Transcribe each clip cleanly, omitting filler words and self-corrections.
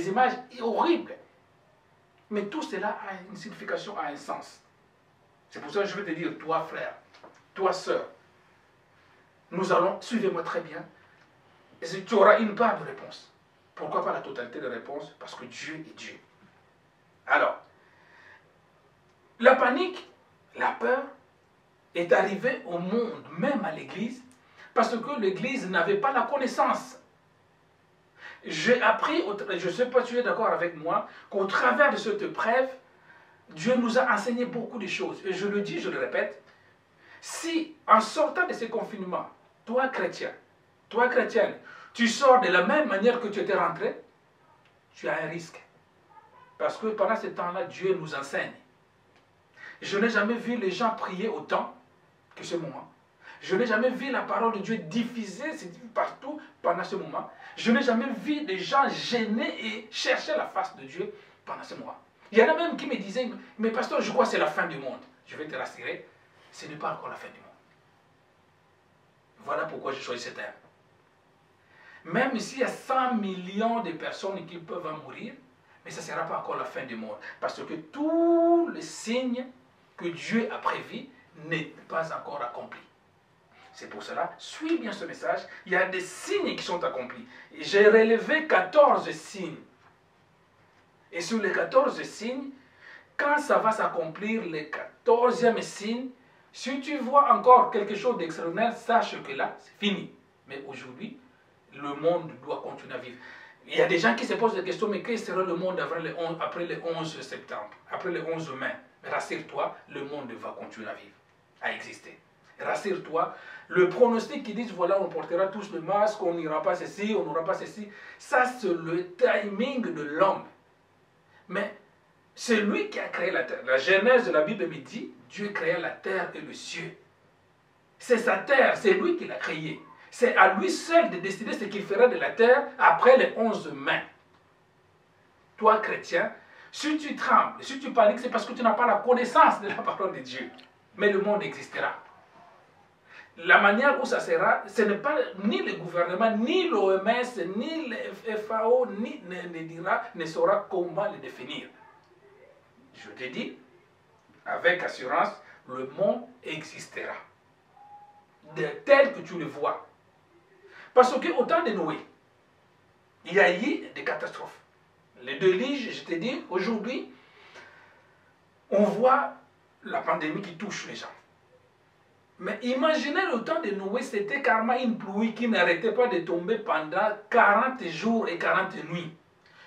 des images horribles. Mais tout cela a une signification, a un sens. C'est pour ça que je veux te dire, toi frère, toi sœur, nous allons, suivez-moi très bien, et tu auras une part de réponse. Pourquoi pas la totalité de réponse? Parce que Dieu est Dieu. Alors, la panique, la peur est arrivée au monde, même à l'église, parce que l'église n'avait pas la connaissance. J'ai appris, je ne sais pas si tu es d'accord avec moi, qu'au travers de cette épreuve, Dieu nous a enseigné beaucoup de choses. Et je le dis, je le répète, si en sortant de ces confinements, toi chrétien, toi chrétienne, tu sors de la même manière que tu étais rentré, tu as un risque. Parce que pendant ce temps-là, Dieu nous enseigne. Je n'ai jamais vu les gens prier autant que ce moment. Je n'ai jamais vu la parole de Dieu diffusée partout pendant ce moment. Je n'ai jamais vu des gens gênés et chercher la face de Dieu pendant ce moment. Il y en a même qui me disaient, mais pasteur, je crois que c'est la fin du monde. Je vais te rassurer, ce n'est pas encore la fin du monde. Voilà pourquoi j'ai choisi ce thème. Même s'il y a 100 millions de personnes qui peuvent en mourir, mais ce ne sera pas encore la fin du monde. Parce que tous les signes que Dieu a prévus n'est pas encore accompli. C'est pour cela, suis bien ce message, il y a des signes qui sont accomplis. J'ai relevé 14 signes. Et sur les 14 signes, quand ça va s'accomplir, le 14e signe, si tu vois encore quelque chose d'extraordinaire, sache que là, c'est fini. Mais aujourd'hui, le monde doit continuer à vivre. Il y a des gens qui se posent des questions, mais quel sera le monde après le 11 septembre, après le 11 mai? Mais rassure-toi, le monde va continuer à vivre, à exister. Rassure-toi, le pronostic qui dit, voilà, on portera tous le masque, on n'ira pas ceci, on n'aura pas ceci, ça c'est le timing de l'homme. Mais c'est lui qui a créé la terre. La Genèse de la Bible me dit, Dieu créa la terre et le ciel. C'est sa terre, c'est lui qui l'a créée. C'est à lui seul de décider ce qu'il fera de la terre après les 11 mai. Toi, chrétien, si tu trembles, si tu paniques, c'est parce que tu n'as pas la connaissance de la parole de Dieu. Mais le monde existera. La manière où ça sera, ce n'est pas ni le gouvernement, ni l'OMS, ni le FAO, ne saura comment le définir. Je te dis, avec assurance, le monde existera. Tel que tu le vois. Parce qu'au temps de Noé, il y a eu des catastrophes. Les déluges, je te dis, aujourd'hui, on voit la pandémie qui touche les gens. Mais imaginez le temps de Noé, c'était carrément une pluie qui n'arrêtait pas de tomber pendant 40 jours et 40 nuits.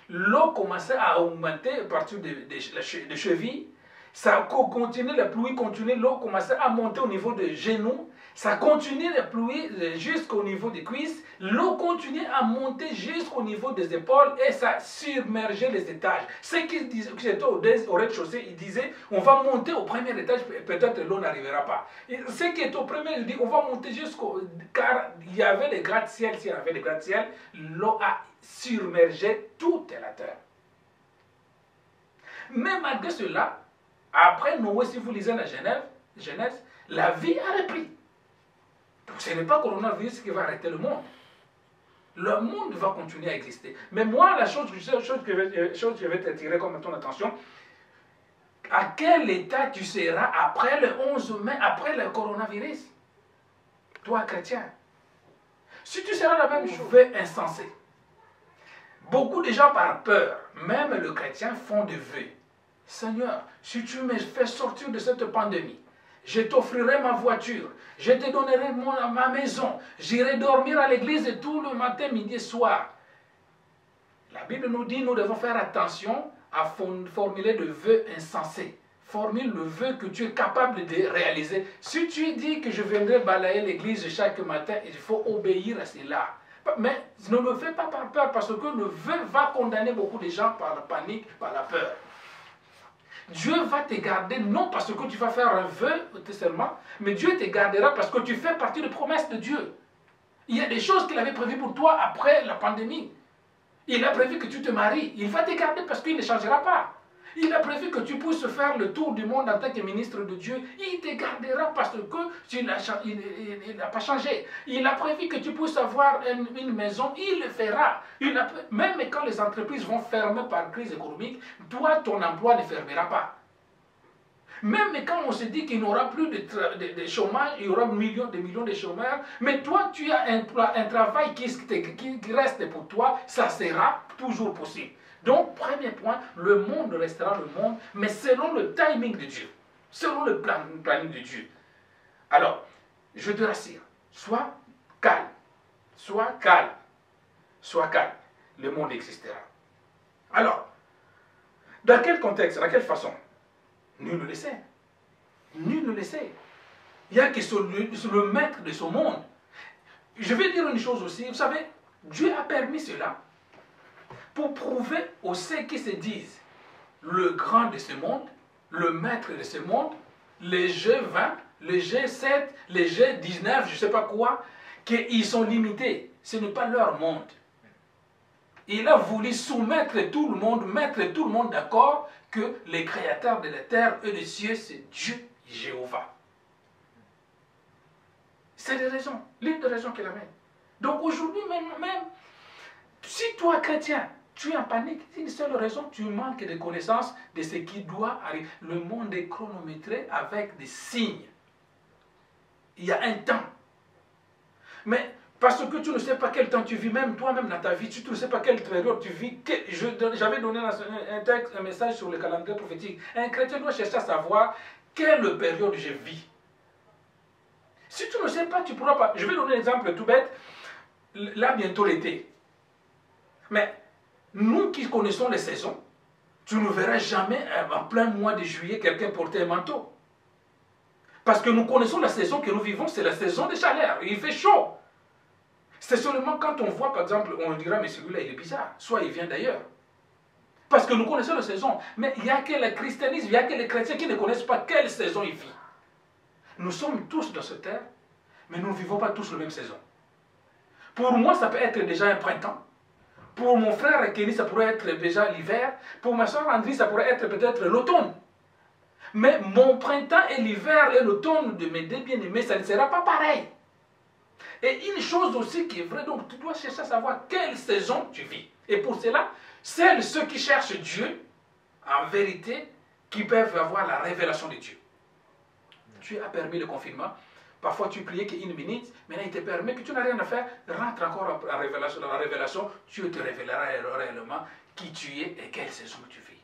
L'eau commençait à augmenter à partir des chevilles. Ça continuait, la pluie continuait, l'eau commençait à monter au niveau des genoux. Ça continuait la pluie jusqu'au niveau des cuisses. L'eau continuait à monter jusqu'au niveau des épaules et ça submergeait les étages. Ceux qui étaient au rez-de-chaussée, ils disaient, on va monter au premier étage, peut-être l'eau n'arrivera pas. Et ceux qui étaient au premier, ils disaient, on va monter jusqu'au... Car il y avait des gratte-ciel, s'il y avait des gratte-ciel, l'eau a submergé toute la terre. Mais malgré cela, après Noé, si vous lisez la Genèse, la vie a repris. Donc ce n'est pas le coronavirus qui va arrêter le monde. Le monde va continuer à exister. Mais moi, la chose que je vais t'attirer comme ton attention, à quel état tu seras après le 11 mai, après le coronavirus? Toi, chrétien. Si tu seras la même chose, insensé. Beaucoup de gens par peur, même les chrétiens, font des vœux. Seigneur, si tu me fais sortir de cette pandémie, je t'offrirai ma voiture, je te donnerai ma maison, j'irai dormir à l'église tout le matin, midi et soir. La Bible nous dit, nous devons faire attention à formuler de vœux insensés. Formule le vœu que tu es capable de réaliser. Si tu dis que je viendrai balayer l'église chaque matin, il faut obéir à cela. Mais ne le fais pas par peur, parce que le vœu va condamner beaucoup de gens par la panique, par la peur. Dieu va te garder, non parce que tu vas faire un vœu seulement, mais Dieu te gardera parce que tu fais partie des promesses de Dieu. Il y a des choses qu'il avait prévues pour toi après la pandémie. Il a prévu que tu te maries. Il va te garder parce qu'il ne changera pas. Il a prévu que tu puisses faire le tour du monde en tant que ministre de Dieu. Il te gardera parce que il n'a pas changé. Il a prévu que tu puisses avoir une maison. Il le fera. Même quand les entreprises vont fermer par crise économique, toi, ton emploi ne fermera pas. Même quand on se dit qu'il n'y aura plus de chômage, il y aura des millions de chômeurs, mais toi, tu as un travail qui reste pour toi, ça sera toujours possible. Donc, premier point, le monde restera le monde, mais selon le timing de Dieu, selon le planning de Dieu. Alors, je te rassure, sois calme, sois calme, sois calme, le monde existera. Alors, dans quel contexte, dans quelle façon? Nul ne le sait. Nul ne le sait. Il n'y a que le maître de ce monde. Je vais dire une chose aussi, vous savez, Dieu a permis cela pour prouver aux ceux qui se disent le grand de ce monde, le maître de ce monde, les G20, les G7, les G19, je ne sais pas quoi, qu'ils sont limités. Ce n'est pas leur monde. Il a voulu soumettre tout le monde, mettre tout le monde d'accord que les créateurs de la terre et des cieux, c'est Dieu, Jéhovah. C'est des raisons, l'une des raisons qu'il amène. Donc aujourd'hui, même, si toi, chrétien, tu es en panique, c'est une seule raison, tu manques de connaissances de ce qui doit arriver. Le monde est chronométré avec des signes. Il y a un temps. Mais parce que tu ne sais pas quel temps tu vis, même toi-même dans ta vie, tu ne sais pas quelle période tu vis. J'avais donné un message sur le calendrier prophétique. Un chrétien doit chercher à savoir quelle période je vis. Si tu ne sais pas, tu ne pourras pas. Je vais donner un exemple tout bête. Là, bientôt l'été. Mais nous qui connaissons les saisons, tu ne verras jamais en plein mois de juillet quelqu'un porter un manteau. Parce que nous connaissons la saison que nous vivons, c'est la saison de chaleur. Il fait chaud. C'est seulement quand on voit, par exemple, on dira, mais celui-là, il est bizarre. Soit il vient d'ailleurs. Parce que nous connaissons la saison. Mais il n'y a que le christianisme, il n'y a que les chrétiens qui ne connaissent pas quelle saison il vit. Nous sommes tous dans cette terre, mais nous ne vivons pas tous la même saison. Pour moi, ça peut être déjà un printemps. Pour mon frère Kenny, ça pourrait être déjà l'hiver. Pour ma soeur Andrie, ça pourrait être peut-être l'automne. Mais mon printemps et l'hiver et l'automne de mes deux bien-aimés, ça ne sera pas pareil. Et une chose aussi qui est vraie, donc tu dois chercher à savoir quelle saison tu vis. Et pour cela, ceux qui cherchent Dieu, en vérité, qui peuvent avoir la révélation de Dieu. Dieu a permis le confinement. Parfois, tu priais qu'une minute, maintenant il te permet que tu n'as rien à faire. Rentre encore dans la révélation. Dieu te révélera réellement qui tu es et quelle saison tu vis.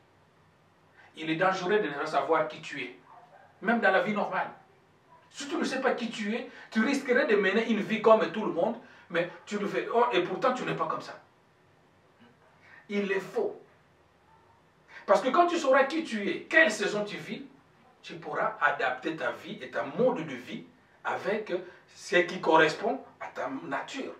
Il est dangereux de ne pas savoir qui tu es, même dans la vie normale. Si tu ne sais pas qui tu es, tu risquerais de mener une vie comme tout le monde, mais tu le fais. Oh, et pourtant, tu n'es pas comme ça. Il est faux. Parce que quand tu sauras qui tu es, quelle saison tu vis, tu pourras adapter ta vie et ta mode de vie avec ce qui correspond à ta nature.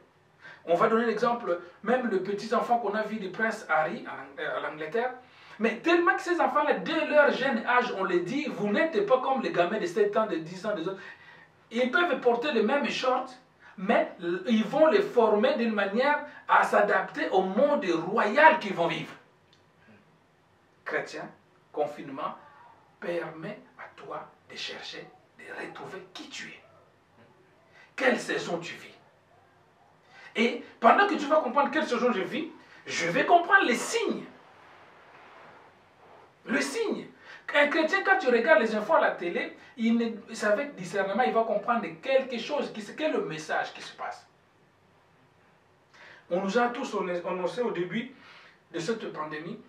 On va donner l'exemple, même le petit enfant qu'on a vu du prince Harry à l'Angleterre, mais tellement que ces enfants-là, dès leur jeune âge, on les dit, vous n'êtes pas comme les gamins de 7 ans, de 10 ans, des autres. Ils peuvent porter les mêmes shorts, mais ils vont les former d'une manière à s'adapter au monde royal qu'ils vont vivre. Chrétien, confinement permet à toi de chercher, de retrouver qui tu es. Quelle saison tu vis. Et pendant que tu vas comprendre quelle saison je vis, je vais comprendre les signes. Le signe. Un chrétien, quand tu regardes les infos à la télé, avec discernement, il va comprendre quelque chose, quel est le message qui se passe. On nous a tous annoncé au début de cette pandémie,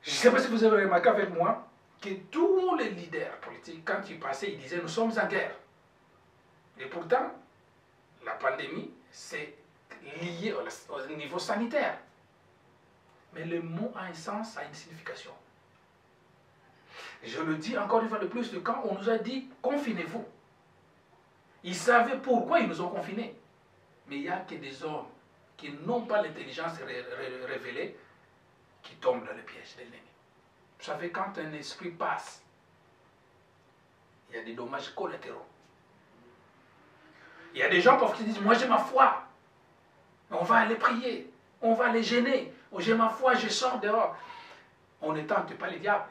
je ne sais pas si vous avez remarqué avec moi, que tous les leaders politiques, quand ils passaient, ils disaient « nous sommes en guerre ». Et pourtant, la pandémie, c'est lié au niveau sanitaire. Mais le mot a un sens, a une signification. Je le dis encore une fois de plus, quand on nous a dit « confinez-vous », ils savaient pourquoi ils nous ont confinés. Mais il n'y a que des hommes qui n'ont pas l'intelligence révélée qui tombent dans le piège de l'ennemi. Vous savez, quand un esprit passe, il y a des dommages collatéraux. Il y a des gens qui disent « moi j'ai ma foi, on va aller prier, on va aller gêner, j'ai ma foi, je sors dehors ». on ne tente pas les diables.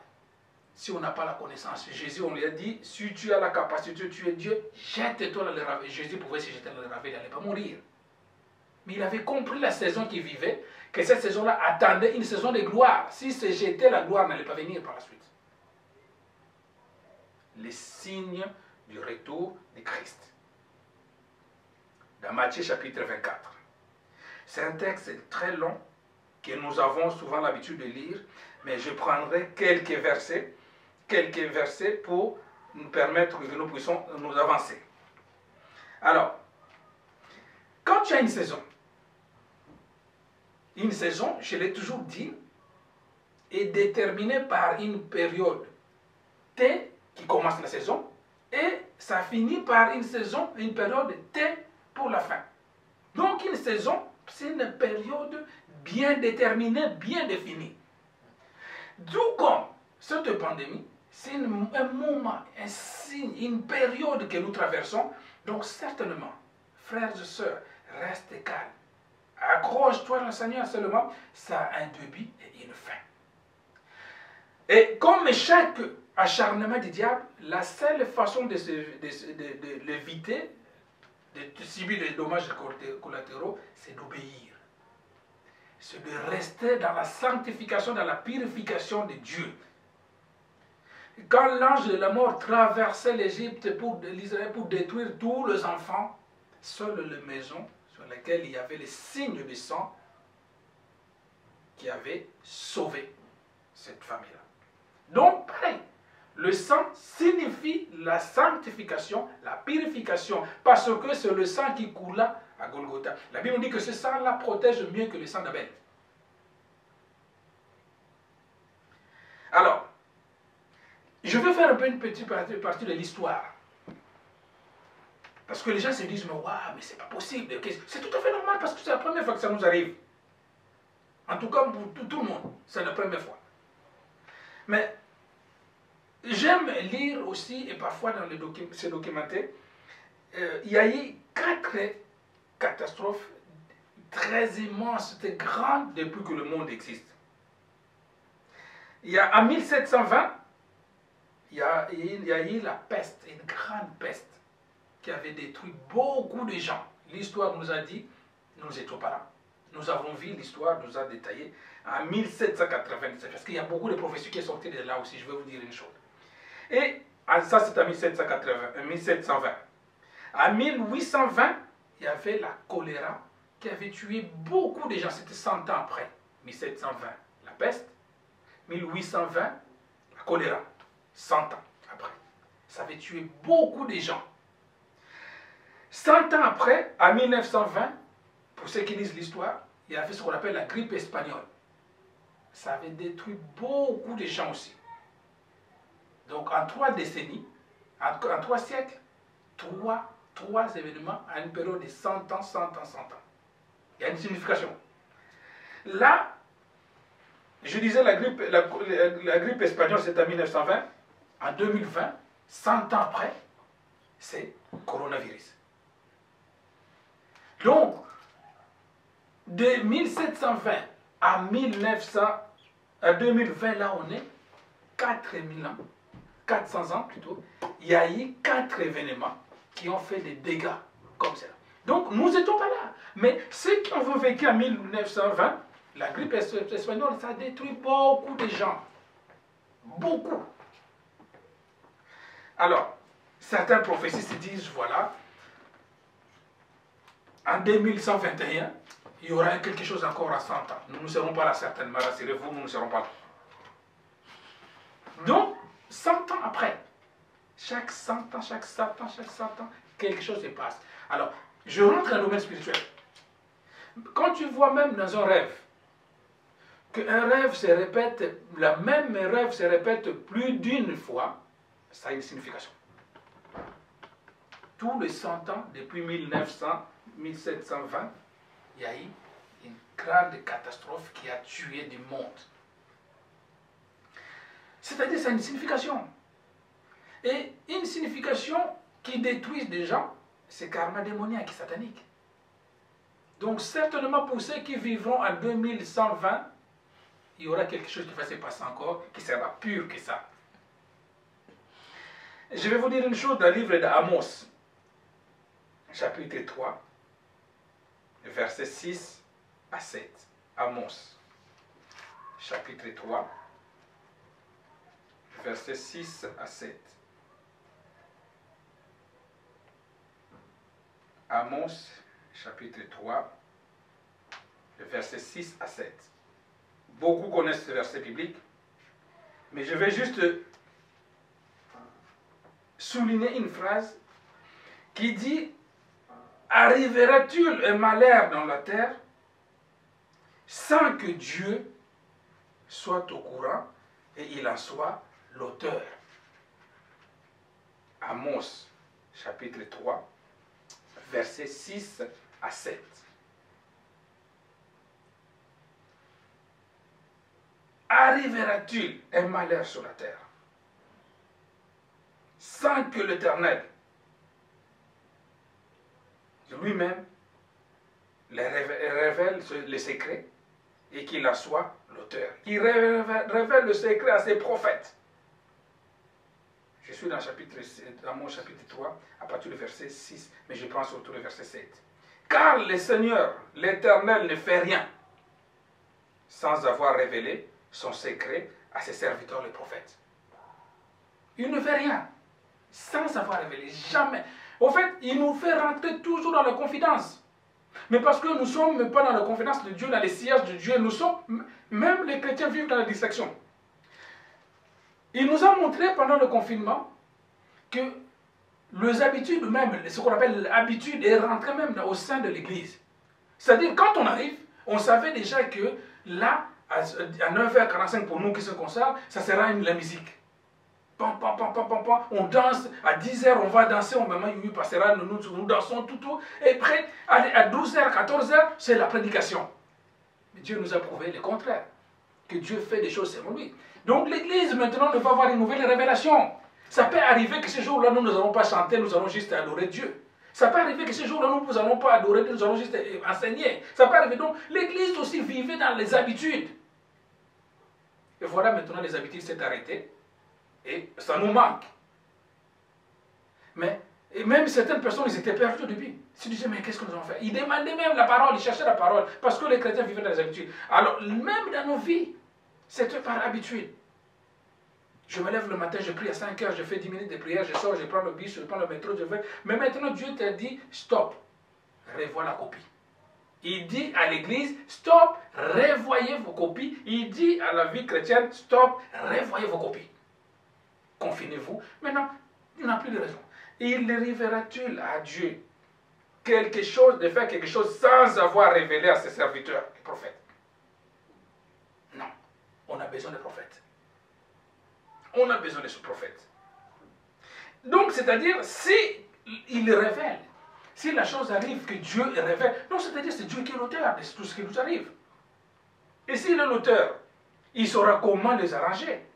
Si on n'a pas la connaissance, Jésus, on lui a dit, si tu as la capacité de tuer Dieu, jette-toi dans le ravin. Jésus pouvait se jeter dans le ravin, il n'allait pas mourir. Mais il avait compris la saison qu'il vivait, que cette saison-là attendait une saison de gloire. S'il se jetait, la gloire n'allait pas venir par la suite. Les signes du retour de Christ. Dans Matthieu chapitre 24. C'est un texte très long que nous avons souvent l'habitude de lire, mais je prendrai quelques versets pour nous permettre que nous puissions nous avancer. Alors, quand tu as une saison, je l'ai toujours dit, est déterminée par une période T qui commence la saison et ça finit par une période T pour la fin. Donc une saison, c'est une période bien déterminée, bien définie. Tout comme cette pandémie, c'est un moment, un signe, une période que nous traversons. Donc certainement, frères et sœurs, restez calmes. Accroche-toi dans le Seigneur seulement, ça a un début et une fin. Et comme chaque acharnement du diable, la seule façon de l'éviter, de subir les dommages collatéraux, c'est d'obéir. C'est de rester dans la sanctification, dans la purification de Dieu. Quand l'ange de la mort traversait l'Égypte pour détruire tous les enfants, seule les maisons sur lesquelles il y avait les signes de sang qui avaient sauvé cette famille-là. Donc, pareil, le sang signifie la sanctification, la purification, parce que c'est le sang qui coula à Golgotha. La Bible dit que ce sang-là protège mieux que le sang d'Abel. Alors, je vais faire un peu une petite partie de l'histoire. Parce que les gens se disent, mais waouh, mais c'est pas possible. C'est tout à fait normal parce que c'est la première fois que ça nous arrive. En tout cas, pour tout le monde, c'est la première fois. Mais j'aime lire aussi, et parfois dans se documenter, il y a eu 4 catastrophes très immenses, très grandes depuis que le monde existe. Il y a en 1720, il y a eu la peste, une grande peste, qui avait détruit beaucoup de gens. L'histoire nous a dit, nous n'étions pas là. Nous avons vu, l'histoire nous a détaillé en 1797, parce qu'il y a beaucoup de prophéties qui sont sorties de là aussi, je vais vous dire une chose. Et ça c'est en 1720. En 1820, il y avait la choléra qui avait tué beaucoup de gens, c'était 100 ans après. 1720, la peste. 1820, la choléra, 100 ans après. Ça avait tué beaucoup de gens. 100 ans après, en 1920, pour ceux qui lisent l'histoire, il y avait ce qu'on appelle la grippe espagnole. Ça avait détruit beaucoup de gens aussi. Donc en 3 décennies, en 3 siècles, 3 événements à une période de 100 ans, 100 ans, 100 ans. Il y a une signification. Là, je disais la grippe espagnole, c'est en 1920. En 2020, 100 ans après, c'est coronavirus. Donc, de 1720 à 2020, là on est 4000 ans, 400 ans plutôt, il y a eu 4 événements qui ont fait des dégâts comme ça. Donc, nous n'étions pas là. Mais ceux qui ont vécu en 1920, la grippe espagnole, ça a détruit beaucoup de gens. Beaucoup. Alors, certaines prophéties se disent, voilà, en 2121, il y aura quelque chose encore à 100 ans. Nous ne serons pas là certainement, rassurez-vous, nous ne serons pas là. Donc, 100 ans après, chaque 100 ans, chaque 100 ans, chaque 100 ans, quelque chose se passe. Alors, je rentre dans le domaine spirituel. Quand tu vois même dans un rêve, qu'un rêve se répète, le même rêve se répète plus d'une fois, ça a une signification. Tous les 100 ans, depuis 1720, il y a eu une grande catastrophe qui a tué du monde. C'est-à-dire, c'est une signification. Et une signification qui détruit des gens, c'est karma démoniaque, satanique. Donc, certainement pour ceux qui vivront en 2120, il y aura quelque chose qui va se passer encore, qui sera pur que ça. Je vais vous dire une chose dans le livre d'Amos, chapitre 3, versets 6 à 7. Amos, chapitre 3, versets 6 à 7. Amos, chapitre 3, versets 6 à 7. Beaucoup connaissent ce verset biblique, mais je vais juste souligner une phrase qui dit « Arrivera-t-il un malheur dans la terre sans que Dieu soit au courant et il en soit l'auteur ?» Amos, chapitre 3, versets 6 à 7. Arrivera-t-il un malheur sur la terre sans que l'Éternel lui-même révèle les secrets et qu'il en soit l'auteur? Il révèle le secret à ses prophètes. Je suis dans mon chapitre 3, à partir du verset 6, mais je prends surtout le verset 7. Car le Seigneur, l'Éternel, ne fait rien sans avoir révélé son secret à ses serviteurs les prophètes. Il ne fait rien sans avoir révélé, jamais. Au fait, il nous fait rentrer toujours dans la confidence. Mais parce que nous ne sommes pas dans la confidence de Dieu, dans les sièges de Dieu, nous sommes, même les chrétiens vivent dans la distraction. Il nous a montré pendant le confinement que les habitudes même, ce qu'on appelle l'habitude, est rentrée même au sein de l'Église. C'est-à-dire, quand on arrive, on savait déjà que là, à 9h45 pour nous qui se concernent, ça sera la musique. Pam, pam, pam, pam, pam, pam. On danse, à 10h on va danser, on maman Yuyu passera, nous dansons tout. Et après, à 12h, 14h, c'est la prédication. Mais Dieu nous a prouvé le contraire, que Dieu fait des choses selon lui. Donc l'Église maintenant ne va avoir une nouvelle révélation. Ça peut arriver que ce jour-là, nous n'allons pas chanter, nous allons juste adorer Dieu. Ça peut arriver que ce jour-là, nous n'allons pas adorer Dieu, nous allons juste enseigner. Ça peut arriver. Donc l'Église aussi vivait dans les habitudes. Et voilà, maintenant les habitudes s'est arrêtées. Et ça nous manque. Mais et même certaines personnes, ils étaient perdus au début. Ils se disaient, mais qu'est-ce que nous allons faire? Ils demandaient même la parole, ils cherchaient la parole. Parce que les chrétiens vivaient dans les habitudes. Alors, même dans nos vies, c'était par habitude. Je me lève le matin, je prie à 5 heures, je fais 10 minutes de prière, je sors, je prends le bus, je prends le métro, je vais. Mais maintenant, Dieu t'a dit, stop, revois la copie. Il dit à l'église, stop, revoyez vos copies. Il dit à la vie chrétienne, stop, revoyez vos copies. Confinez-vous. Maintenant, il n'a plus de raison. Il arrivera-t-il à Dieu quelque chose, de faire quelque chose sans avoir révélé à ses serviteurs, les prophètes? Non. On a besoin des prophètes. On a besoin de ce prophète. Donc, c'est-à-dire, si il révèle, si la chose arrive que Dieu révèle, non, c'est-à-dire c'est Dieu qui est l'auteur de tout ce qui nous arrive. Et s'il est l'auteur, il saura comment les arranger.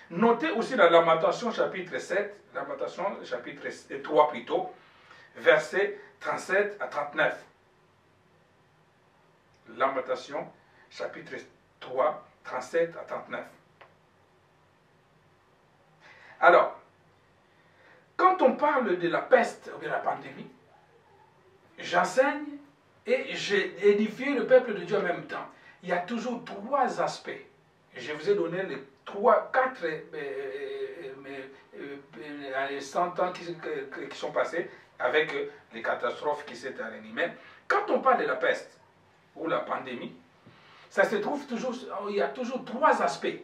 Notez aussi dans Lamentation chapitre 7, Lamentation chapitre 3 plutôt, versets 37 à 39. Lamentation chapitre 3, 37 à 39. Alors, quand on parle de la peste ou de la pandémie, j'enseigne et j'ai édifié le peuple de Dieu en même temps. Il y a toujours trois aspects. Je vous ai donné les 4 100 ans qui sont passés avec les catastrophes qui s'étaient animées. Quand on parle de la peste ou la pandémie, ça se trouve toujours, il y a toujours 3 aspects.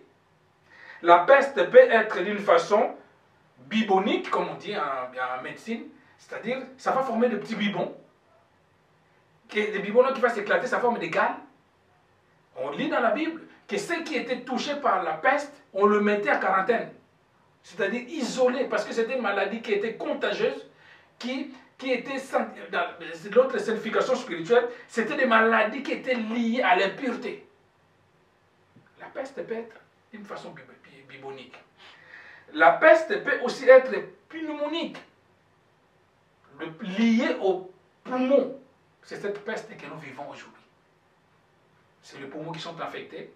La peste peut être d'une façon bibonique, comme on dit en médecine, c'est-à-dire ça va former de petits bibons, des bibons qui vont s'éclater, ça forme des gales. On lit dans la Bible que ceux qui étaient touchés par la peste, on le mettait en quarantaine, c'est-à-dire isolé, parce que c'était une maladie qui était contagieuse, qui était, dans l'autre signification spirituelle, c'était des maladies qui étaient liées à l'impureté. La peste peut être d'une façon bibonique. La peste peut aussi être pneumonique, liée aux poumons. C'est cette peste que nous vivons aujourd'hui. C'est les poumons qui sont infectés.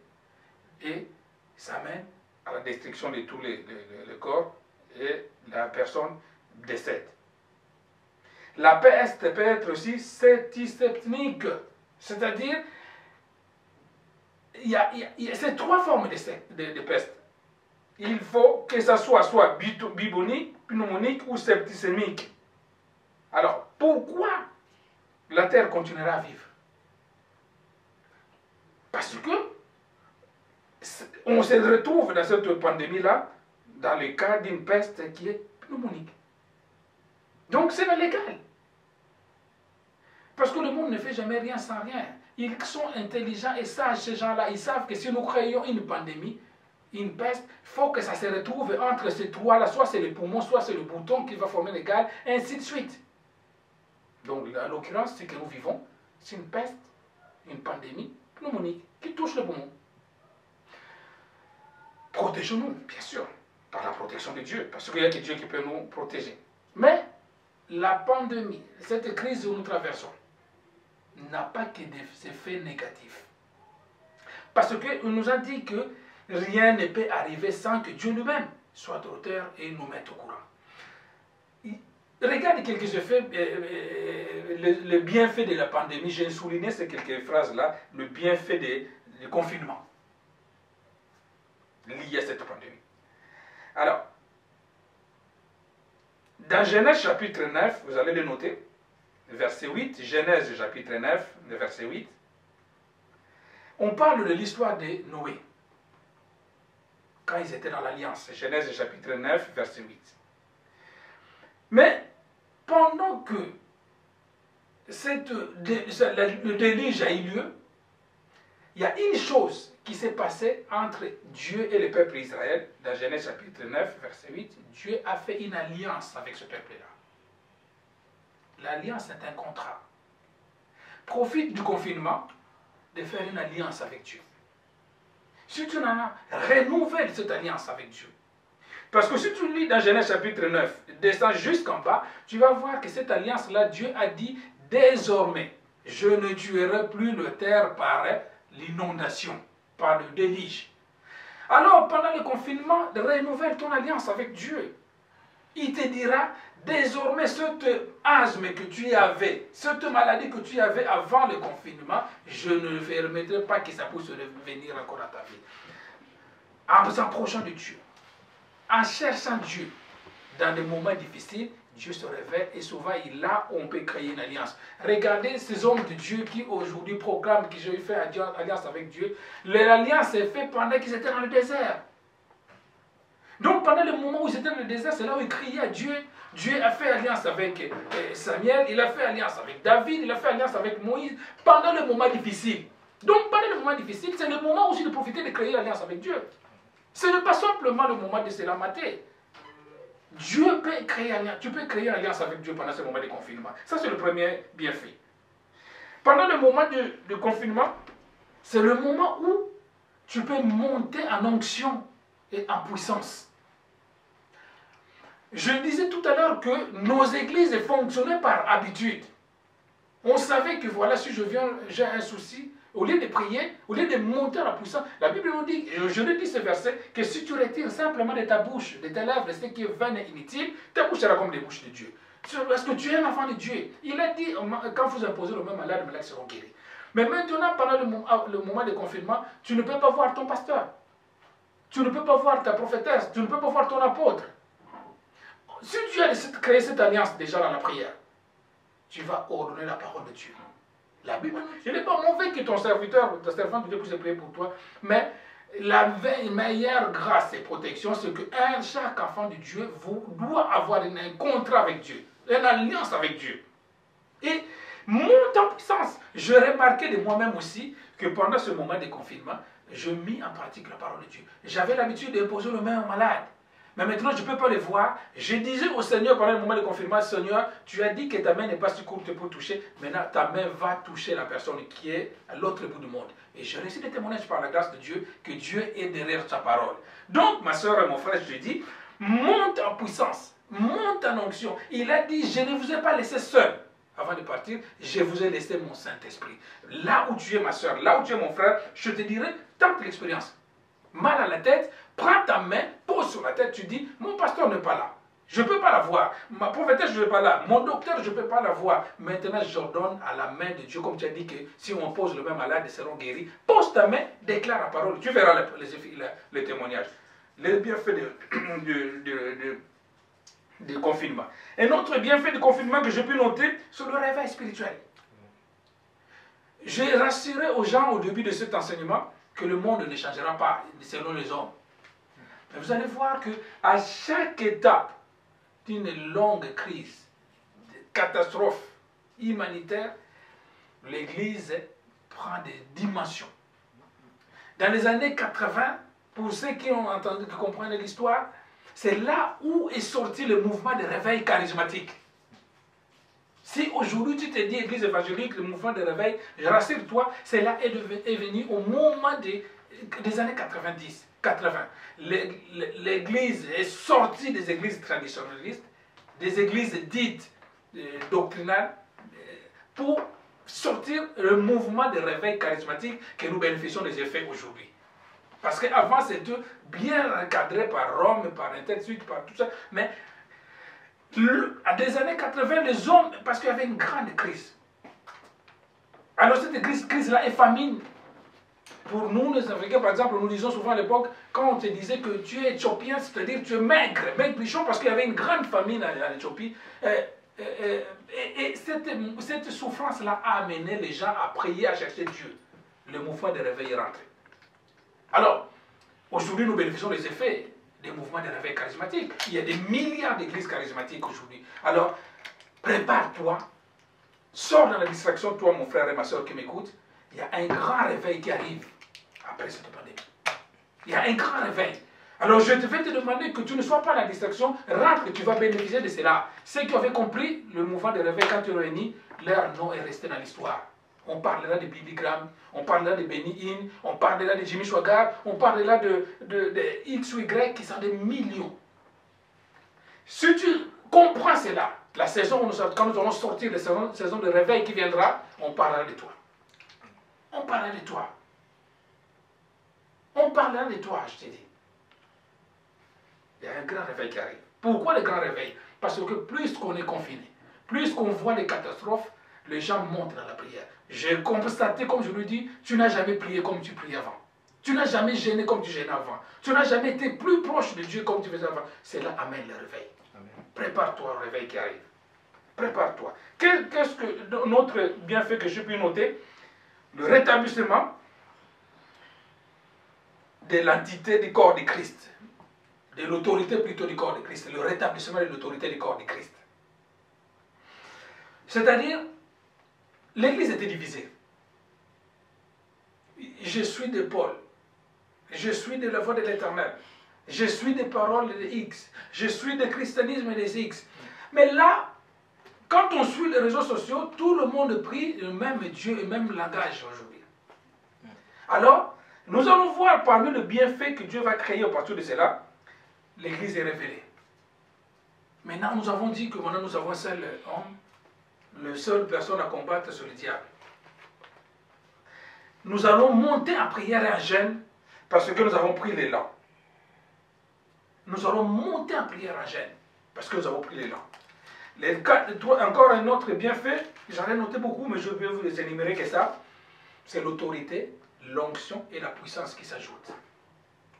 et ça mène à la destruction de tous les corps et la personne décède. La peste peut être aussi septicémique, c'est-à-dire c'est trois formes de peste. Il faut que ça soit bubonique, pneumonique ou septicémique. Alors, pourquoi la terre continuera à vivre? Parce que on se retrouve dans cette pandémie-là dans le cas d'une peste qui est pneumonique. Donc c'est légal. Parce que le monde ne fait jamais rien sans rien. Ils sont intelligents et sages, ces gens-là. Ils savent que si nous créons une pandémie, une peste, il faut que ça se retrouve entre ces trois-là. Soit c'est le poumon, soit c'est le bouton qui va former les gales, et ainsi de suite. Donc, en l'occurrence, ce que nous vivons, c'est une peste, une pandémie pneumonique qui touche le poumon. Protégeons-nous, bien sûr, par la protection de Dieu, parce qu'il n'y a que Dieu qui peut nous protéger. Mais la pandémie, cette crise que nous traversons, n'a pas que des effets négatifs. Parce qu'on nous a dit que rien ne peut arriver sans que Dieu lui-même soit auteur et nous mette au courant. Regarde quelques effets, le bienfait de la pandémie. J'ai souligné ces quelques phrases-là, le bienfait du confinement lié à cette pandémie. Alors, dans Genèse chapitre 9, vous allez le noter, verset 8, Genèse chapitre 9, verset 8, on parle de l'histoire de Noé, quand ils étaient dans l'Alliance, Genèse chapitre 9, verset 8. Mais pendant que le déluge a eu lieu, il y a une chose qui s'est passée entre Dieu et le peuple d'Israël. Dans Genèse chapitre 9, verset 8, Dieu a fait une alliance avec ce peuple-là. L'alliance est un contrat. Profite du confinement de faire une alliance avec Dieu. Si tu n'en as, renouvelle cette alliance avec Dieu. Parce que si tu lis dans Genèse chapitre 9, descends jusqu'en bas, tu vas voir que cette alliance-là, Dieu a dit, désormais, je ne tuerai plus la terre par l'inondation, par le déluge. Alors, pendant le confinement, renouvelle ton alliance avec Dieu. Il te dira, désormais, cette asthme que tu avais, cette maladie que tu avais avant le confinement, je ne permettrai pas que ça puisse revenir encore à ta vie. En s'approchant de Dieu, en cherchant Dieu dans des moments difficiles, Dieu se révèle et souvent il là où on peut créer une alliance. Regardez ces hommes de Dieu qui aujourd'hui proclament que j'ai fait alliance avec Dieu. L'alliance est faite pendant qu'ils étaient dans le désert. Donc pendant le moment où ils étaient dans le désert, c'est là où ils criaient à Dieu. Dieu a fait alliance avec Samuel, il a fait alliance avec David, il a fait alliance avec Moïse pendant le moment difficile. Donc pendant le moment difficile, c'est le moment aussi de profiter de créer l'alliance avec Dieu. Ce n'est pas simplement le moment de se lamenter. Dieu peut créer alliance. Tu peux créer une alliance avec Dieu pendant ce moment de confinement. Ça, c'est le premier bienfait. Pendant le moment de confinement, c'est le moment où tu peux monter en onction et en puissance. Je disais tout à l'heure que nos églises fonctionnaient par habitude. On savait que voilà, si je viens, j'ai un souci, au lieu de prier, au lieu de monter à la puissance, la Bible nous dit, je le dis ce verset, que si tu retires simplement de ta bouche, de tes lèvres, ce qui est vain et inutile, ta bouche sera comme les bouches de Dieu. Parce que tu es un enfant de Dieu. Il a dit, quand vous imposez le même malade, les malades seront guéris. Mais maintenant, pendant le moment de confinement, tu ne peux pas voir ton pasteur. Tu ne peux pas voir ta prophétesse. Tu ne peux pas voir ton apôtre. Si tu as créé cette alliance déjà dans la prière, tu vas ordonner la parole de Dieu. La Bible, il n'est pas mauvais que ton serviteur, ta servante de Dieu puisse prier pour toi, mais la meilleure grâce et protection, c'est que chaque enfant de Dieu doit avoir un contrat avec Dieu, une alliance avec Dieu. Et monte en puissance. Je remarquais de moi-même aussi que pendant ce moment de confinement, je mis en pratique la parole de Dieu. J'avais l'habitude d'imposer le main aux malades. Mais maintenant, je ne peux pas les voir. Je disais au Seigneur pendant le moment de confinement, Seigneur, tu as dit que ta main n'est pas si courte pour toucher. Maintenant, ta main va toucher la personne qui est à l'autre bout du monde. Et je réussis des témoignages par la grâce de Dieu que Dieu est derrière sa parole. Donc, ma soeur et mon frère, je dis, monte en puissance, monte en onction. Il a dit, je ne vous ai pas laissé seul. Avant de partir, je vous ai laissé mon Saint-Esprit. Là où tu es ma soeur, là où tu es mon frère, je te dirai, tente l'expérience. mal à la tête, prends ta main, pose sur la tête, tu dis, mon pasteur n'est pas là. Je ne peux pas la voir. Ma prophétesse, je ne peux pas la. Mon docteur, je ne peux pas la voir. Maintenant, j'ordonne à la main de Dieu, comme tu as dit que si on pose le même malade, ils seront guéris. Pose ta main, déclare la parole. Tu verras les témoignages. Les bienfaits du confinement. Un autre bienfait du confinement que j'ai pu noter, c'est le réveil spirituel. J'ai rassuré aux gens au début de cet enseignement que le monde ne changera pas selon les hommes. Mais vous allez voir qu'à chaque étape d'une longue crise, de catastrophe humanitaire, l'Église prend des dimensions. Dans les années 80, pour ceux qui ont entendu, qui comprennent l'histoire, c'est là où est sorti le mouvement de réveil charismatique. Si aujourd'hui tu te dis Église évangélique, le mouvement de réveil, rassure-toi, c'est là est venu au moment des années 90. 80. L'Église est sortie des églises traditionnalistes, des églises dites doctrinales, pour sortir le mouvement de réveil charismatique que nous bénéficions des effets aujourd'hui. Parce qu'avant, c'était bien encadré par Rome, par Intersuite, par tout ça. Mais à des années 80, les hommes, parce qu'il y avait une grande crise. Alors cette crise-là est famine. Pour nous, les Africains, par exemple, nous disions souvent à l'époque, quand on te disait que tu es éthiopien, c'est-à-dire tu es maigre, maigrichon, parce qu'il y avait une grande famine en Éthiopie. Et cette souffrance-là a amené les gens à prier, à chercher Dieu. Le mouvement de réveil est rentré. Alors, aujourd'hui, nous bénéficions des effets des mouvements de réveil charismatique. Il y a des milliards d'églises charismatiques aujourd'hui. Alors, prépare-toi, sors dans la distraction, toi, mon frère et ma soeur qui m'écoutent. Il y a un grand réveil qui arrive après cette pandémie. Il y a un grand réveil. Alors je vais te demander que tu ne sois pas dans la distraction, rentre, tu vas bénéficier de cela. Ceux qui avaient compris le mouvement de réveil quand tu es réunis, leur nom est resté dans l'histoire. On parlera de Billy Graham, on parlera de Benny Hinn, on parlera de Jimmy Swaggart, on parlera de X ou Y qui sont des millions. Si tu comprends cela, la saison, quand nous allons sortir de la saison de réveil qui viendra, on parlera de toi. On parlera de toi. On parlera de toi, je te dis. Il y a un grand réveil qui arrive. Pourquoi le grand réveil? Parce que plus qu'on est confiné, plus qu'on voit les catastrophes, les gens montent dans la prière. J'ai constaté, comme je le dis, tu n'as jamais prié comme tu priais avant. Tu n'as jamais gêné comme tu gênais avant. Tu n'as jamais été plus proche de Dieu comme tu faisais avant. Cela amène le réveil. Prépare-toi au réveil qui arrive. Prépare-toi. Qu'est-ce que notre bienfait que je peux noter? Le rétablissement de l'entité du corps de Christ, de l'autorité plutôt du corps de Christ, le rétablissement de l'autorité du corps de Christ. C'est-à-dire, l'Église était divisée. Je suis de Paul, je suis de la voix de l'Éternel, je suis des paroles de X, je suis du christianisme des X. Mais là, quand on suit les réseaux sociaux, tout le monde prie le même Dieu et le même langage aujourd'hui. Alors, nous allons voir parmi le bienfait que Dieu va créer à partir de cela, l'Église est révélée. Maintenant, nous avons dit que maintenant nous avons un seul homme, la seule personne à combattre, c'est le diable. Nous allons monter en prière et en jeûne parce que nous avons pris l'élan. Nous allons monter en prière et en jeûne parce que nous avons pris l'élan. Encore un autre bienfait, j'en ai noté beaucoup, mais je vais vous les énumérer que ça. C'est l'autorité, l'onction et la puissance qui s'ajoutent.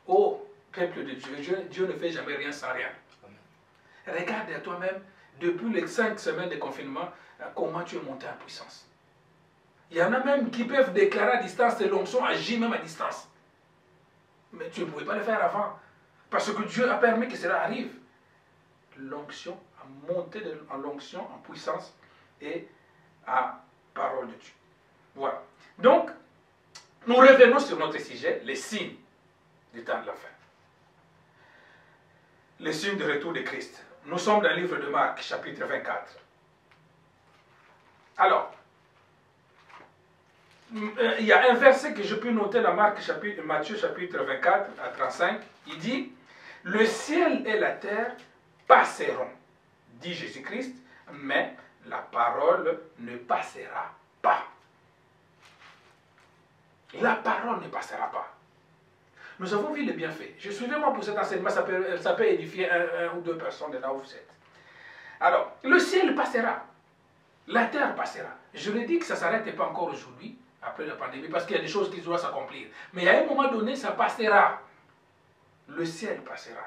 Oh, peuple de Dieu, Dieu ne fait jamais rien sans rien. Regarde à toi-même, depuis les 5 semaines de confinement, comment tu es monté en puissance. Il y en a même qui peuvent déclarer à distance que l'onction agit même à distance. Mais tu ne pouvais pas le faire avant. Parce que Dieu a permis que cela arrive. L'onction, à monter en l'onction, en puissance et à parole de Dieu. Voilà. Donc, nous revenons sur notre sujet, les signes du temps de la fin. Les signes de retour de Christ. Nous sommes dans le livre de Marc, chapitre 24. Alors, il y a un verset que je peux noter dans Matthieu chapitre 24 à 35. Il dit, « Le ciel et la terre passeront, dit Jésus-Christ, mais la parole ne passera pas. » La parole ne passera pas. Nous avons vu les bienfaits. Je suivez-moi pour cet enseignement, ça peut édifier un ou deux personnes de là où vous êtes. Alors, le ciel passera. La terre passera. Je le dis que ça ne s'arrête pas encore aujourd'hui, après la pandémie, parce qu'il y a des choses qui doivent s'accomplir. Mais à un moment donné, ça passera. Le ciel passera.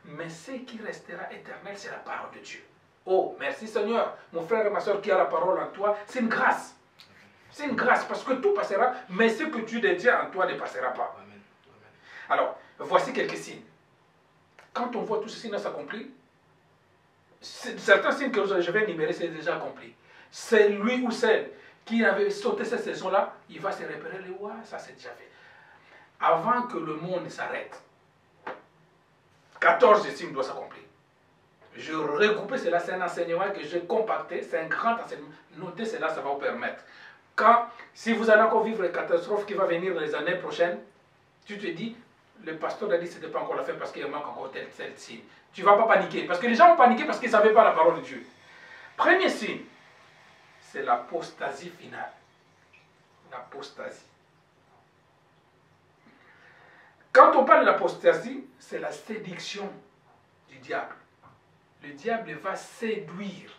Mais ce qui restera éternel, c'est la parole de Dieu. Oh, merci Seigneur, mon frère et ma soeur qui a la parole en toi, c'est une grâce. C'est une grâce parce que tout passera, mais ce que tu détiens en toi ne passera pas. Amen. Alors, voici quelques signes. Quand on voit tous ces signes s'accomplir, certains signes que je vais énumérer, c'est déjà accompli. C'est lui ou celle qui avait sauté cette saison-là, il va se repérer les ouais, ça c'est déjà fait. Avant que le monde s'arrête, 14 signes doivent s'accomplir. Je regroupais cela, c'est un enseignement que j'ai compacté, c'est un grand enseignement. Notez cela, ça va vous permettre. Si vous allez encore vivre les catastrophes qui vont venir les années prochaines, tu te dis, le pasteur a dit que ce n'était pas encore la fin parce qu'il manque encore tel signe. Tu ne vas pas paniquer, parce que les gens vont paniquer parce qu'ils ne savaient pas la parole de Dieu. Premier signe, c'est l'apostasie finale. L'apostasie. Quand on parle de l'apostasie, c'est la séduction du diable. Le diable va séduire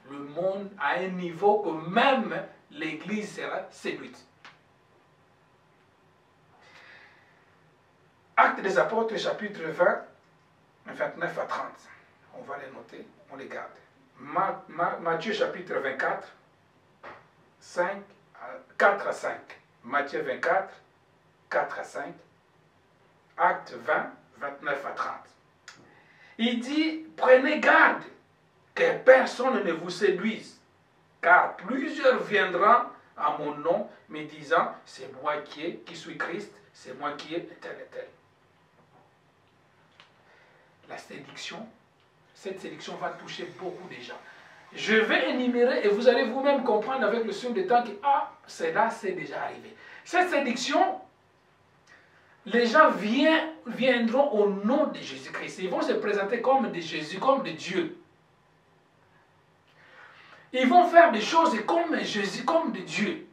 le monde à un niveau que même l'Église sera séduite. Actes des Apôtres, chapitre 20, 29 à 30. On va les noter, on les garde. Matthieu, chapitre 24, 4 à 5. Matthieu 24, 4 à 5. Acte 20, 29 à 30. Il dit, prenez garde que personne ne vous séduise, car plusieurs viendront à mon nom, me disant, c'est moi qui suis Christ, c'est moi qui est tel et tel. La séduction, cette séduction va toucher beaucoup de gens. Je vais énumérer et vous allez vous-même comprendre avec le signe de temps que, ah, cela c'est déjà arrivé. Cette séduction, les gens viendront au nom de Jésus-Christ. Ils vont se présenter comme de Jésus, comme de Dieu. Ils vont faire des choses comme Jésus, comme de Dieu.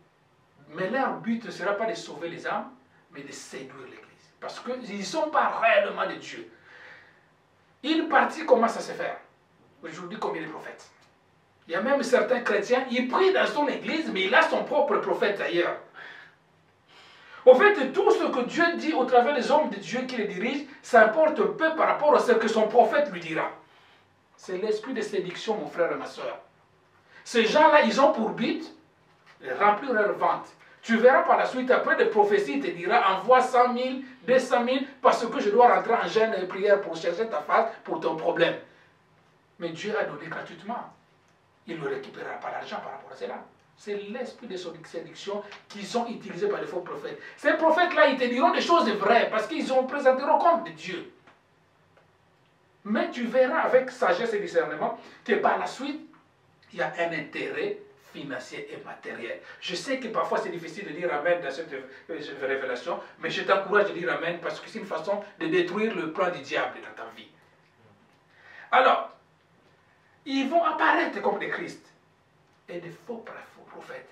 Mais leur but ne sera pas de sauver les âmes, mais de séduire l'Église. Parce qu'ils ne sont pas réellement de Dieu. Une partie commence à se faire. Aujourd'hui, comme il est prophète. Il y a même certains chrétiens, ils prient dans son église, mais il a son propre prophète ailleurs. Au fait, tout ce que Dieu dit au travers des hommes de Dieu qui les dirigent, ça importe un peu par rapport à ce que son prophète lui dira. C'est l'esprit de séduction, mon frère et ma soeur. Ces gens-là, ils ont pour but de remplir leur ventre. Tu verras par la suite, après des prophéties, il te dira, envoie 100 000, 200 000, parce que je dois rentrer en jeûne et prière pour chercher ta face, pour ton problème. Mais Dieu a donné gratuitement. Il ne récupérera pas l'argent par rapport à cela. C'est l'esprit de séduction qui sont utilisés par les faux prophètes. Ces prophètes-là, ils te diront des choses vraies, parce qu'ils ont présenteront comme de Dieu. Mais tu verras avec sagesse et discernement que par la suite, il y a un intérêt financier et matériel. Je sais que parfois c'est difficile de dire Amen dans cette révélation, mais je t'encourage de dire Amen parce que c'est une façon de détruire le plan du diable dans ta vie. Alors, ils vont apparaître comme des Christ et des faux prophètes.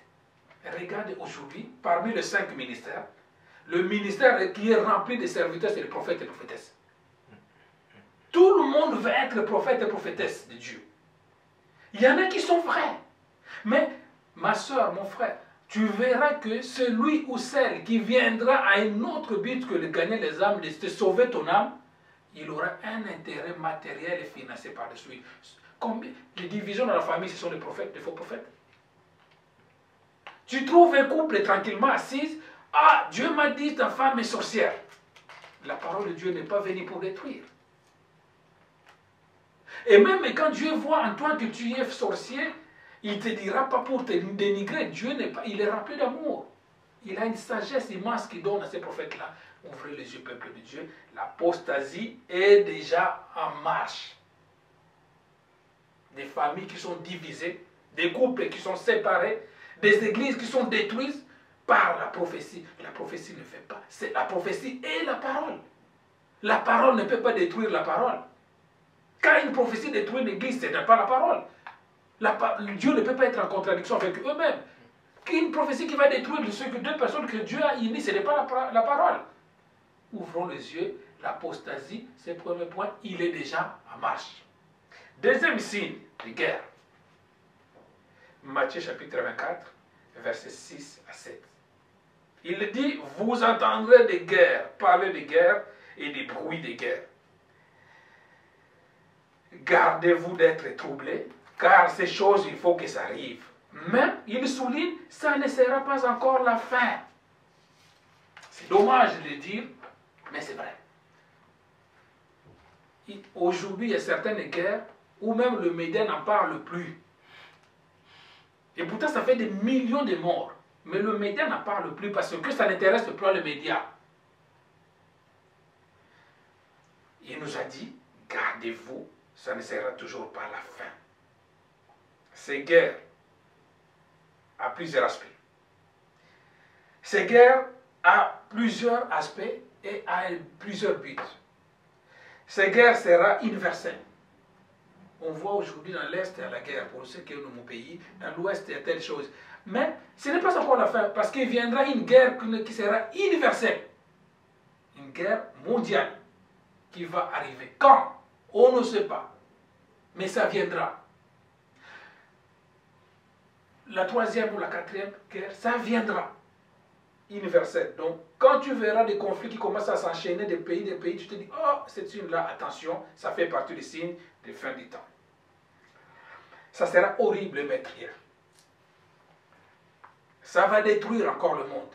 Regardez aujourd'hui, parmi les 5 ministères, le ministère qui est rempli de serviteurs, c'est les prophètes et prophétesses. Tout le monde veut être prophète et prophétesse de Dieu. Il y en a qui sont vrais. Mais, ma soeur, mon frère, tu verras que celui ou celle qui viendra à un autre but que de gagner les âmes, de te sauver ton âme, il aura un intérêt matériel et financier par-dessus. Les divisions dans la famille, ce sont des prophètes, des faux prophètes. Tu trouves un couple tranquillement assise, ah, Dieu m'a dit ta femme est sorcière. La parole de Dieu n'est pas venue pour détruire. Et même quand Dieu voit en toi que tu es sorcier, il ne te dira pas pour te dénigrer. Dieu n'est pas, il est rempli d'amour. Il a une sagesse immense qu'il donne à ces prophètes-là. Ouvrez les yeux, peuple de Dieu. L'apostasie est déjà en marche. Des familles qui sont divisées, des couples qui sont séparés, des églises qui sont détruites par la prophétie. La prophétie ne fait pas. C'est la prophétie et la parole. La parole ne peut pas détruire la parole. Quand une prophétie détruit l'église, ce n'est pas la parole. Dieu ne peut pas être en contradiction avec eux-mêmes. Une prophétie qui va détruire ce que deux personnes que Dieu a unies, ce n'est pas la parole. ouvrons les yeux, l'apostasie, c'est le premier point, il est déjà en marche. Deuxième signe de guerre. Matthieu chapitre 24, versets 6 à 7. Il dit, vous entendrez des guerres, parler de guerres et des bruits de guerre. Gardez-vous d'être troublés, car ces choses, il faut que ça arrive. Mais, il souligne, ça ne sera pas encore la fin. C'est dommage de le dire, mais c'est vrai. Aujourd'hui, il y a certaines guerres où même le média n'en parle plus. Et pourtant, ça fait des millions de morts. Mais le média n'en parle plus parce que ça n'intéresse pas le média. Il nous a dit, gardez-vous, ça ne sera toujours pas la fin. Ces guerres à plusieurs aspects. Ces guerres à plusieurs aspects et à plusieurs buts. Ces guerres sera universelle. On voit aujourd'hui dans l'Est, il y a la guerre pour ceux qui sont dans mon pays, dans l'Ouest, il y a telle chose. Mais ce n'est pas encore la fin, parce qu'il viendra une guerre qui sera universelle. Une guerre mondiale qui va arriver. Quand? On ne sait pas. Mais ça viendra. La troisième ou la quatrième guerre, ça viendra. Universelle. Donc, quand tu verras des conflits qui commencent à s'enchaîner des pays, tu te dis, oh, cette signe-là, attention, ça fait partie des signes de fin du temps. Ça sera horrible, meurtrier. Ça va détruire encore le monde.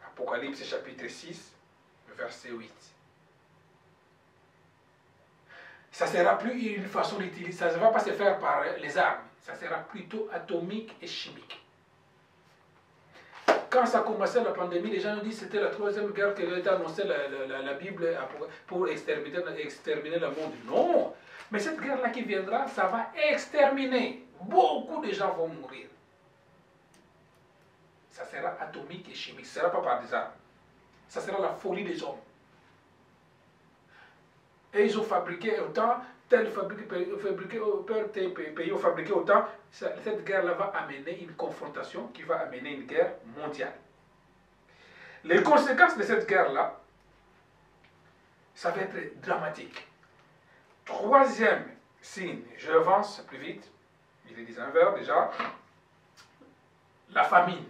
Apocalypse chapitre 6, verset 8. Ça ne sera plus une façon d'utiliser, ça ne va pas se faire par les armes, ça sera plutôt atomique et chimique. Quand ça commençait la pandémie, les gens nous disent que c'était la troisième guerre que l'État annonçait la Bible pour exterminer le monde. Non! Mais cette guerre-là qui viendra, ça va exterminer. Beaucoup de gens vont mourir. Ça sera atomique et chimique. Ça ne sera pas par des armes. Ça sera la folie des hommes. Et ils ont fabriqué autant, tel pays ont fabriqué autant. Cette guerre-là va amener une confrontation qui va amener une guerre mondiale. Les conséquences de cette guerre-là, ça va être dramatique. Troisième signe, je avance plus vite, il est 19 h déjà, la famine.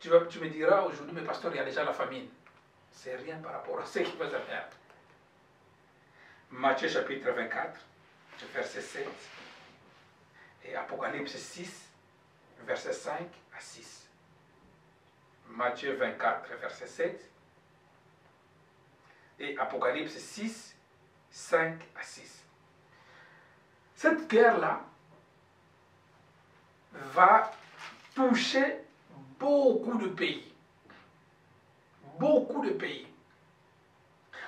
Tu me diras aujourd'hui, mais pasteur, il y a déjà la famine. C'est rien par rapport à ce qui va se faire. Matthieu chapitre 24, verset 7, et Apocalypse 6, verset 5 à 6. Matthieu 24, verset 7, et Apocalypse 6, 5 à 6. Cette guerre-là va toucher beaucoup de pays. Beaucoup de pays.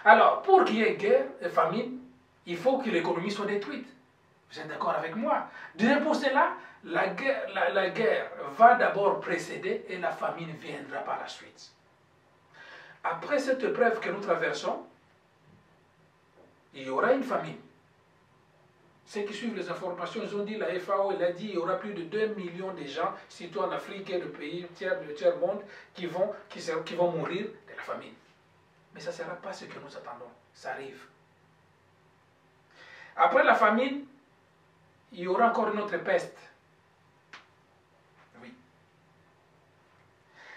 Alors, pour qu'il y ait guerre et famine, il faut que l'économie soit détruite. Vous êtes d'accord avec moi? Pour cela, la guerre va d'abord précéder et la famine viendra par la suite. Après cette épreuve que nous traversons, il y aura une famine. Ceux qui suivent les informations, ils ont dit, la FAO, elle a dit, il y aura plus de 2 millions de gens, surtout en Afrique et le pays tiers-monde, qui vont mourir de la famine. Mais ça ne sera pas ce que nous attendons. Ça arrive. Après la famine, il y aura encore une autre peste. Oui.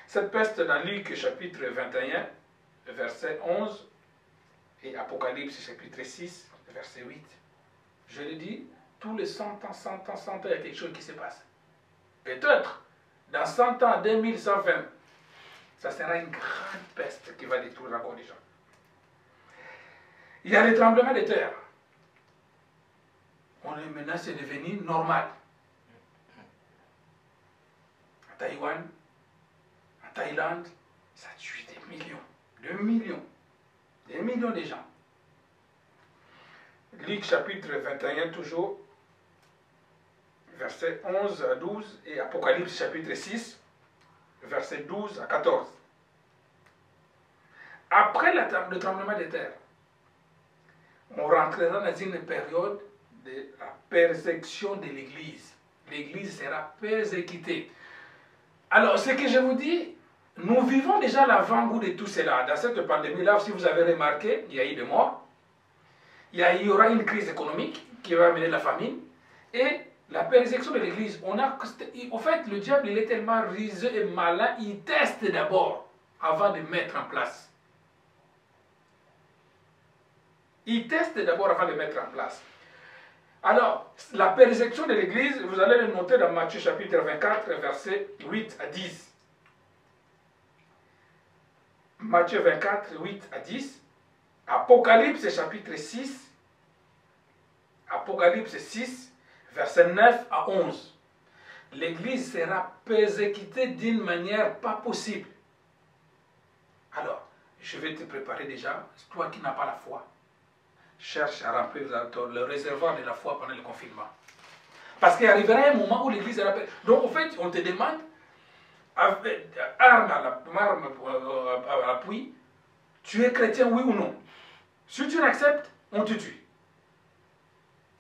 Cette peste dans Luc chapitre 21, verset 11, et Apocalypse chapitre 6, verset 8. Je le dis, tous les 100 ans, 100 ans, 100 ans, il y a quelque chose qui se passe. Peut-être, dans 100 ans, 2120, ça sera une grande peste qui va détruire encore les gens. Il y a les tremblements de terre. Maintenant, c'est devenu normal. En Taïwan, en Thaïlande, ça tue des millions, des millions de gens. Luc chapitre 21 toujours, versets 11 à 12, et Apocalypse chapitre 6, versets 12 à 14. Après le tremblement de terre, on rentrera dans une période de la persécution de l'Église. L'Église sera persécutée. Alors, ce que je vous dis, nous vivons déjà l'avant-goût de tout cela. Dans cette pandémie-là, si vous avez remarqué, il y a eu des morts. Il y aura une crise économique qui va amener la famine. Et la persécution de l'Église, en fait, le diable, il est tellement rusé et malin, il teste d'abord avant de mettre en place. Il teste d'abord avant de mettre en place. Alors, la persécution de l'Église, vous allez le noter dans Matthieu chapitre 24, versets 8 à 10. Matthieu 24, 8 à 10. Apocalypse chapitre 6. Apocalypse 6, versets 9 à 11. L'Église sera persécutée d'une manière pas possible. Alors, je vais te préparer déjà, toi qui n'as pas la foi. Cherche à remplir le réservoir de la foi pendant le confinement. Parce qu'il arrivera un moment où l'Église sera persécutée. Donc, en fait, on te demande, arme à l'appui, tu es chrétien, oui ou non? Si tu l'acceptes, on te tue.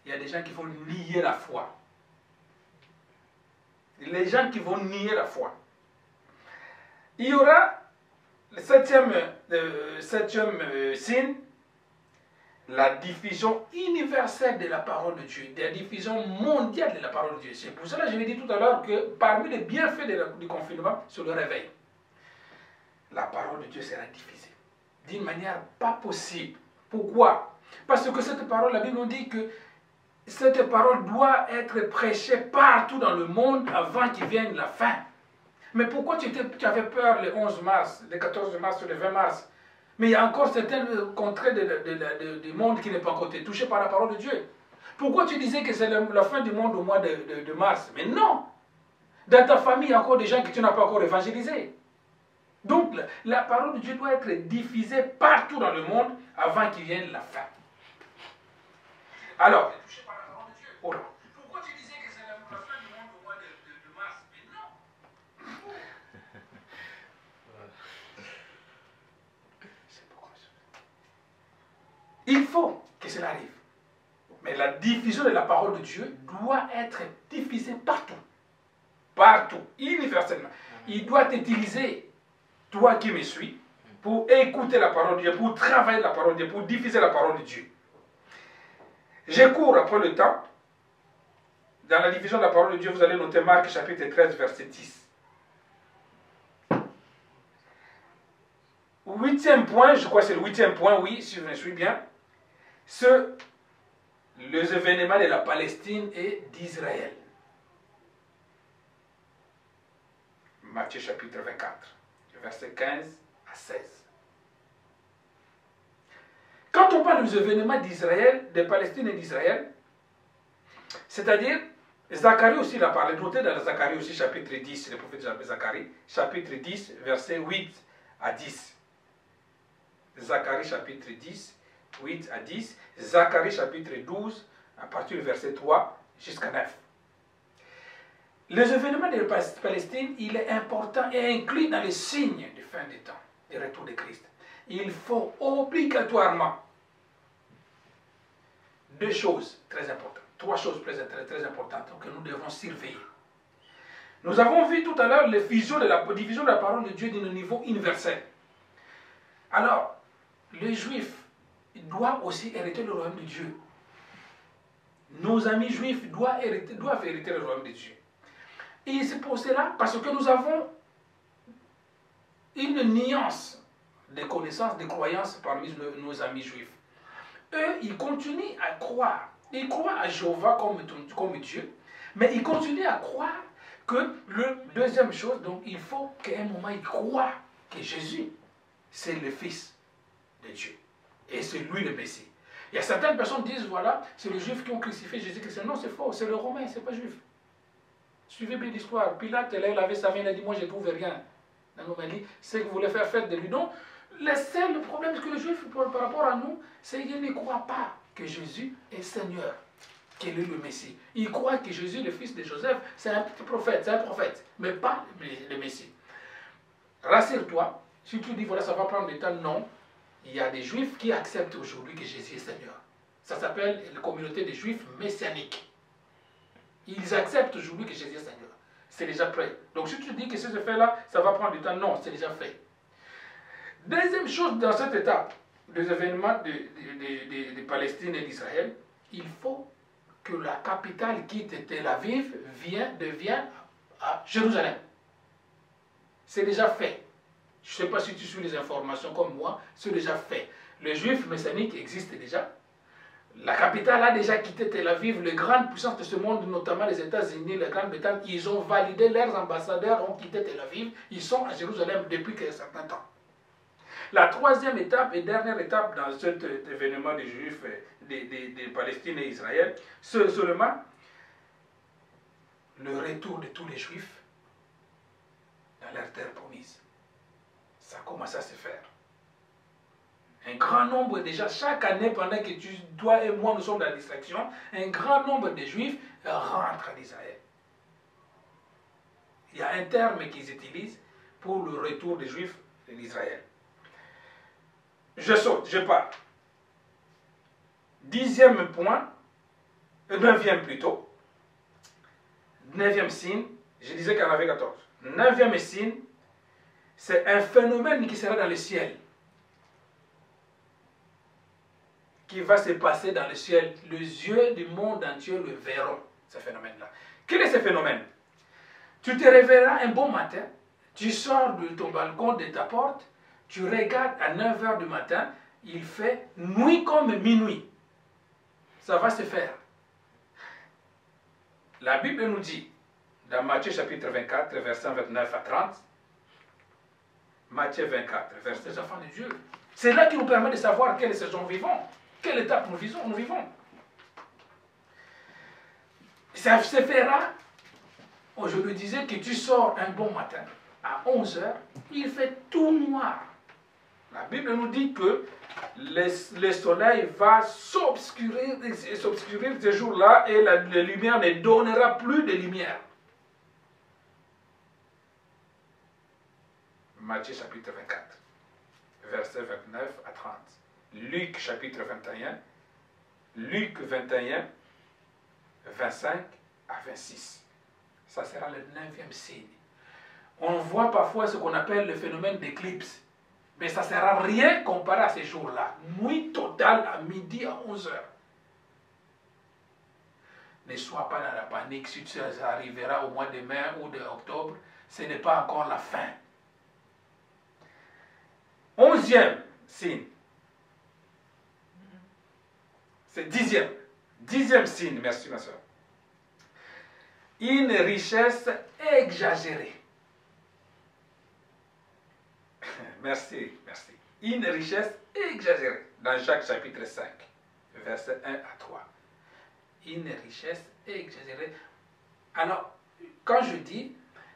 Il y a des gens qui vont nier la foi. Les gens qui vont nier la foi. Il y aura le septième signe, la diffusion universelle de la parole de Dieu, la diffusion mondiale de la parole de Dieu. C'est pour cela que je l'ai dit tout à l'heure que parmi les bienfaits du confinement, c'est le réveil. La parole de Dieu sera diffusée d'une manière pas possible. Pourquoi? Parce que cette parole, la Bible nous dit que cette parole doit être prêchée partout dans le monde avant qu'il vienne la fin. Mais pourquoi tu avais peur le 11 mars, le 14 mars ou le 20 mars? Mais il y a encore certaines contrées du monde qui n'est pas encore touchées par la parole de Dieu. Pourquoi tu disais que c'est la fin du monde au mois de mars? Mais non! Dans ta famille, il y a encore des gens que tu n'as pas encore évangélisés. Donc, la parole de Dieu doit être diffusée partout dans le monde avant qu'il vienne la fin. Alors, oh là. Pourquoi tu disais que c'est la fin du monde au mois de mars? Mais non! Il faut que cela arrive. Mais la diffusion de la parole de Dieu doit être diffusée partout. Partout, universellement. Il doit utiliser, toi qui me suis, pour écouter la parole de Dieu, pour travailler la parole de Dieu, pour diffuser la parole de Dieu. Je cours après le temps. Dans la diffusion de la parole de Dieu, vous allez noter Marc chapitre 13, verset 10. Huitième point, je crois que c'est le 8e point, oui, si je me suis bien. Les événements de la Palestine et d'Israël. Matthieu chapitre 24, verset 15 à 16. Quand on parle des événements d'Israël, de Palestine et d'Israël, c'est-à-dire, Zacharie aussi l'a parlé, notez dans Zacharie aussi chapitre 10, le prophète Zacharie, chapitre 10, verset 8 à 10. Zacharie chapitre 10, 8 à 10, Zacharie chapitre 12, à partir du verset 3 jusqu'à 9. Les événements de la Palestine, il est important et inclus dans les signes de fin des temps, du retour de Christ. Il faut obligatoirement deux choses très importantes, trois choses très importantes que nous devons surveiller. Nous avons vu tout à l'heure la division de la parole de Dieu d'un niveau universel. Alors, les Juifs doivent aussi hériter le royaume de Dieu. Nos amis juifs doivent hériter le royaume de Dieu. Et c'est pour cela, parce que nous avons une nuance de connaissances, de croyances parmi nos amis juifs. Eux, ils continuent à croire. Ils croient à Jéhovah comme Dieu, mais ils continuent à croire que deuxième chose, donc il faut qu'à un moment ils croient que Jésus, c'est le Fils de Dieu. Et c'est lui le Messie. Il y a certaines personnes qui disent, voilà, c'est les Juifs qui ont crucifié Jésus-Christ. Non, c'est faux, c'est le Romain, c'est pas Juif. Suivez bien l'histoire. Pilate, là, il avait sa main, il a dit, moi, je ne trouve rien. On m'a dit, c'est que vous voulez faire fête de lui. Donc, le problème, c'est que les Juifs, par rapport à nous, c'est qu'ils ne croient pas que Jésus est Seigneur, qu'il est le Messie. Ils croient que Jésus, le fils de Joseph, c'est un petit prophète, c'est un prophète, mais pas le Messie. Rassure-toi, si tu dis, voilà, ça va prendre du temps, non. Il y a des Juifs qui acceptent aujourd'hui que Jésus est Seigneur. Ça s'appelle la communauté des Juifs messianiques. Ils acceptent aujourd'hui que Jésus est Seigneur. c'est déjà prêt. Donc si tu dis que ces effets-là, ça va prendre du temps, non, c'est déjà fait. Deuxième chose dans cette étape des événements de Palestine et d'Israël, il faut que la capitale quitte Tel Aviv, devienne à Jérusalem. C'est déjà fait. Je ne sais pas si tu suis les informations comme moi, c'est déjà fait. Le juif messianique existe déjà. La capitale a déjà quitté Tel Aviv. Les grandes puissances de ce monde, notamment les États-Unis, la Grande-Bretagne, ils ont validé, leurs ambassadeurs ont quitté Tel Aviv. Ils sont à Jérusalem depuis un certain temps. La troisième étape et dernière étape dans cet événement des Juifs, des Palestine et Israël, c'est seulement le retour de tous les Juifs dans leur terre promise. Ça commence à se faire. Un grand nombre, déjà, chaque année, pendant que toi et moi, nous sommes dans la distraction, un grand nombre de Juifs rentrent en Israël. Il y a un terme qu'ils utilisent pour le retour des Juifs en Israël. Je saute, je pars. 10e point, 9e plutôt. 9e signe, je disais qu'il y en avait 14. 9e signe, c'est un phénomène qui sera dans le ciel. Qui va se passer dans le ciel. Les yeux du monde entier le verront, ce phénomène-là. Quel est ce phénomène? Tu te réveilleras un bon matin, tu sors de ton balcon, de ta porte, tu regardes à 9 h du matin, il fait nuit comme minuit. Ça va se faire. La Bible nous dit, dans Matthieu chapitre 24, versets 29 à 30, Matthieu 24, verset des enfants de Dieu. C'est là qui nous permet de savoir quelle saison nous vivons, quelle étape nous vivons. Ça se fera, je lui disais que tu sors un bon matin, à 11 h, il fait tout noir. La Bible nous dit que le soleil va s'obscurir ce jour-là et la lumière ne donnera plus de lumière. Matthieu chapitre 24, versets 29 à 30. Luc chapitre 21, Luc 21, 25 à 26. Ça sera le 9e signe. On voit parfois ce qu'on appelle le phénomène d'éclipse. Mais ça ne sera rien comparé à ces jours-là. Nuit totale à midi à 11 h. Ne sois pas dans la panique si ça arrivera au mois de mai ou d'octobre. Ce n'est pas encore la fin. 11e signe. C'est 10e. 10e signe, merci ma soeur. Une richesse exagérée. Merci, merci. Une richesse exagérée. Dans Jacques chapitre 5, versets 1 à 3. Une richesse exagérée. Alors, quand je dis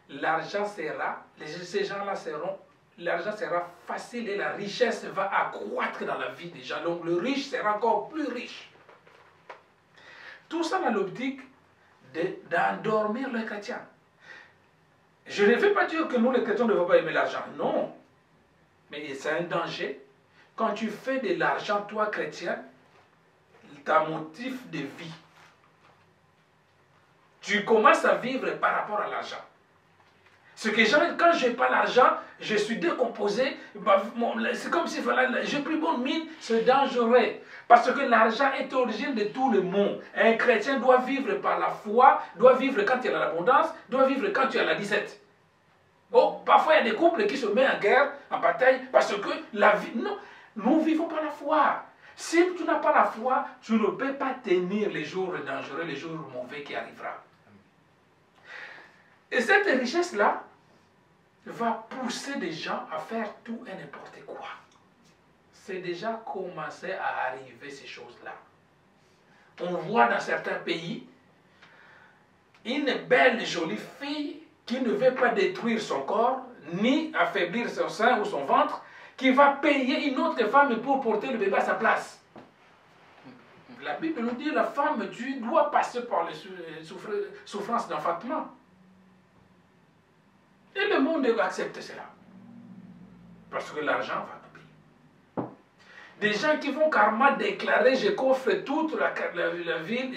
l'argent sera, ces gens-là seront, l'argent sera facile et la richesse va accroître dans la vie des gens. Donc le riche sera encore plus riche. Tout ça dans l'optique d'endormir les chrétiens. Je ne vais pas dire que nous les chrétiens ne devons pas aimer l'argent. Non. Mais c'est un danger. Quand tu fais de l'argent, toi chrétien, ta motif de vie. Tu commences à vivre par rapport à l'argent. Ce que quand je n'ai pas l'argent, je suis décomposé. C'est comme si j'ai pris bonne mine, c'est dangereux. Parce que l'argent est l'origine de tout le monde. Un chrétien doit vivre par la foi, doit vivre quand il y a l'abondance, doit vivre quand tu as la 17. Oh, parfois il y a des couples qui se mettent en guerre, en bataille, parce que la vie... Non, nous vivons par la foi. Si tu n'as pas la foi, tu ne peux pas tenir les jours dangereux, les jours mauvais qui arriveront. Et cette richesse-là va pousser des gens à faire tout et n'importe quoi. C'est déjà commencé à arriver ces choses-là. On voit dans certains pays une belle jolie fille qui ne veut pas détruire son corps, ni affaiblir son sein ou son ventre, qui va payer une autre femme pour porter le bébé à sa place. La Bible nous dit, la femme, tu dois passer par les souffrances d'enfantement. Et le monde accepte cela. Parce que l'argent va tout payer. Des gens qui vont carrément déclarer, je coffre toute la ville,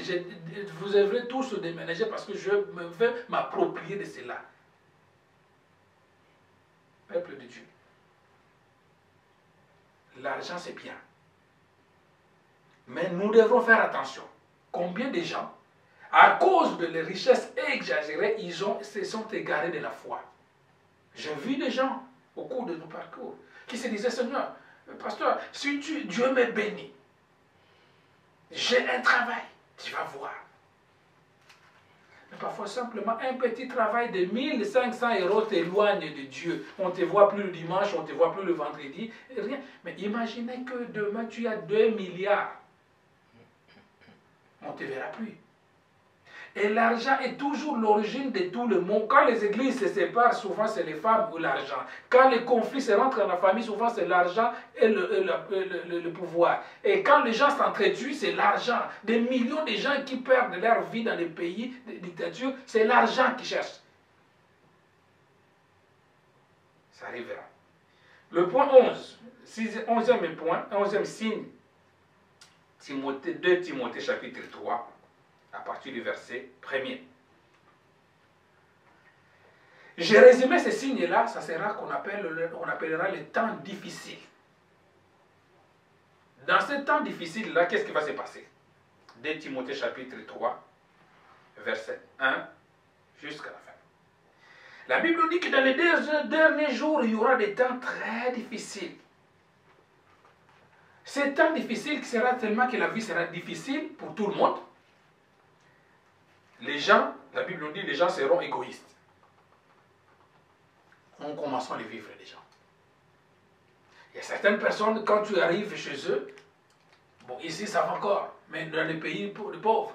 vous devrez tous se déménager parce que je veux m'approprier de cela. Peuple de Dieu. L'argent c'est bien. Mais nous devrons faire attention. Combien de gens, à cause de les richesses exagérées, se sont égarés de la foi. J'ai vu des gens au cours de nos parcours qui se disaient, Seigneur, pasteur, si Dieu me bénit, j'ai un travail, tu vas voir. Mais parfois simplement un petit travail de 1500 € t'éloigne de Dieu. On ne te voit plus le dimanche, on ne te voit plus le vendredi, rien. Mais imaginez que demain tu as 2 milliards. On ne te verra plus. Et l'argent est toujours l'origine de tout le monde. Quand les églises se séparent, souvent c'est les femmes ou l'argent. Quand les conflits se rentrent dans la famille, souvent c'est l'argent et le pouvoir. Et quand les gens s'entretuent, c'est l'argent. Des millions de gens qui perdent leur vie dans les pays de dictature, c'est l'argent qu'ils cherchent. Ça arrivera. Le point 11, 11e point, 11e signe, 2 Timothée chapitre 3. À partir du verset 1er. J'ai résumé ces signes-là, ça sera qu'on appellera les temps difficiles. Dans ces temps difficiles-là, qu'est-ce qui va se passer? 2 Timothée chapitre 3, verset 1 jusqu'à la fin. La Bible nous dit que dans les derniers jours, il y aura des temps très difficiles. Ces temps difficiles sera tellement que la vie sera difficile pour tout le monde. Les gens, la Bible nous dit, les gens seront égoïstes. On commence à les vivre, les gens. Il y a certaines personnes, quand tu arrives chez eux, bon, ici ça va encore, mais dans les pays pauvres,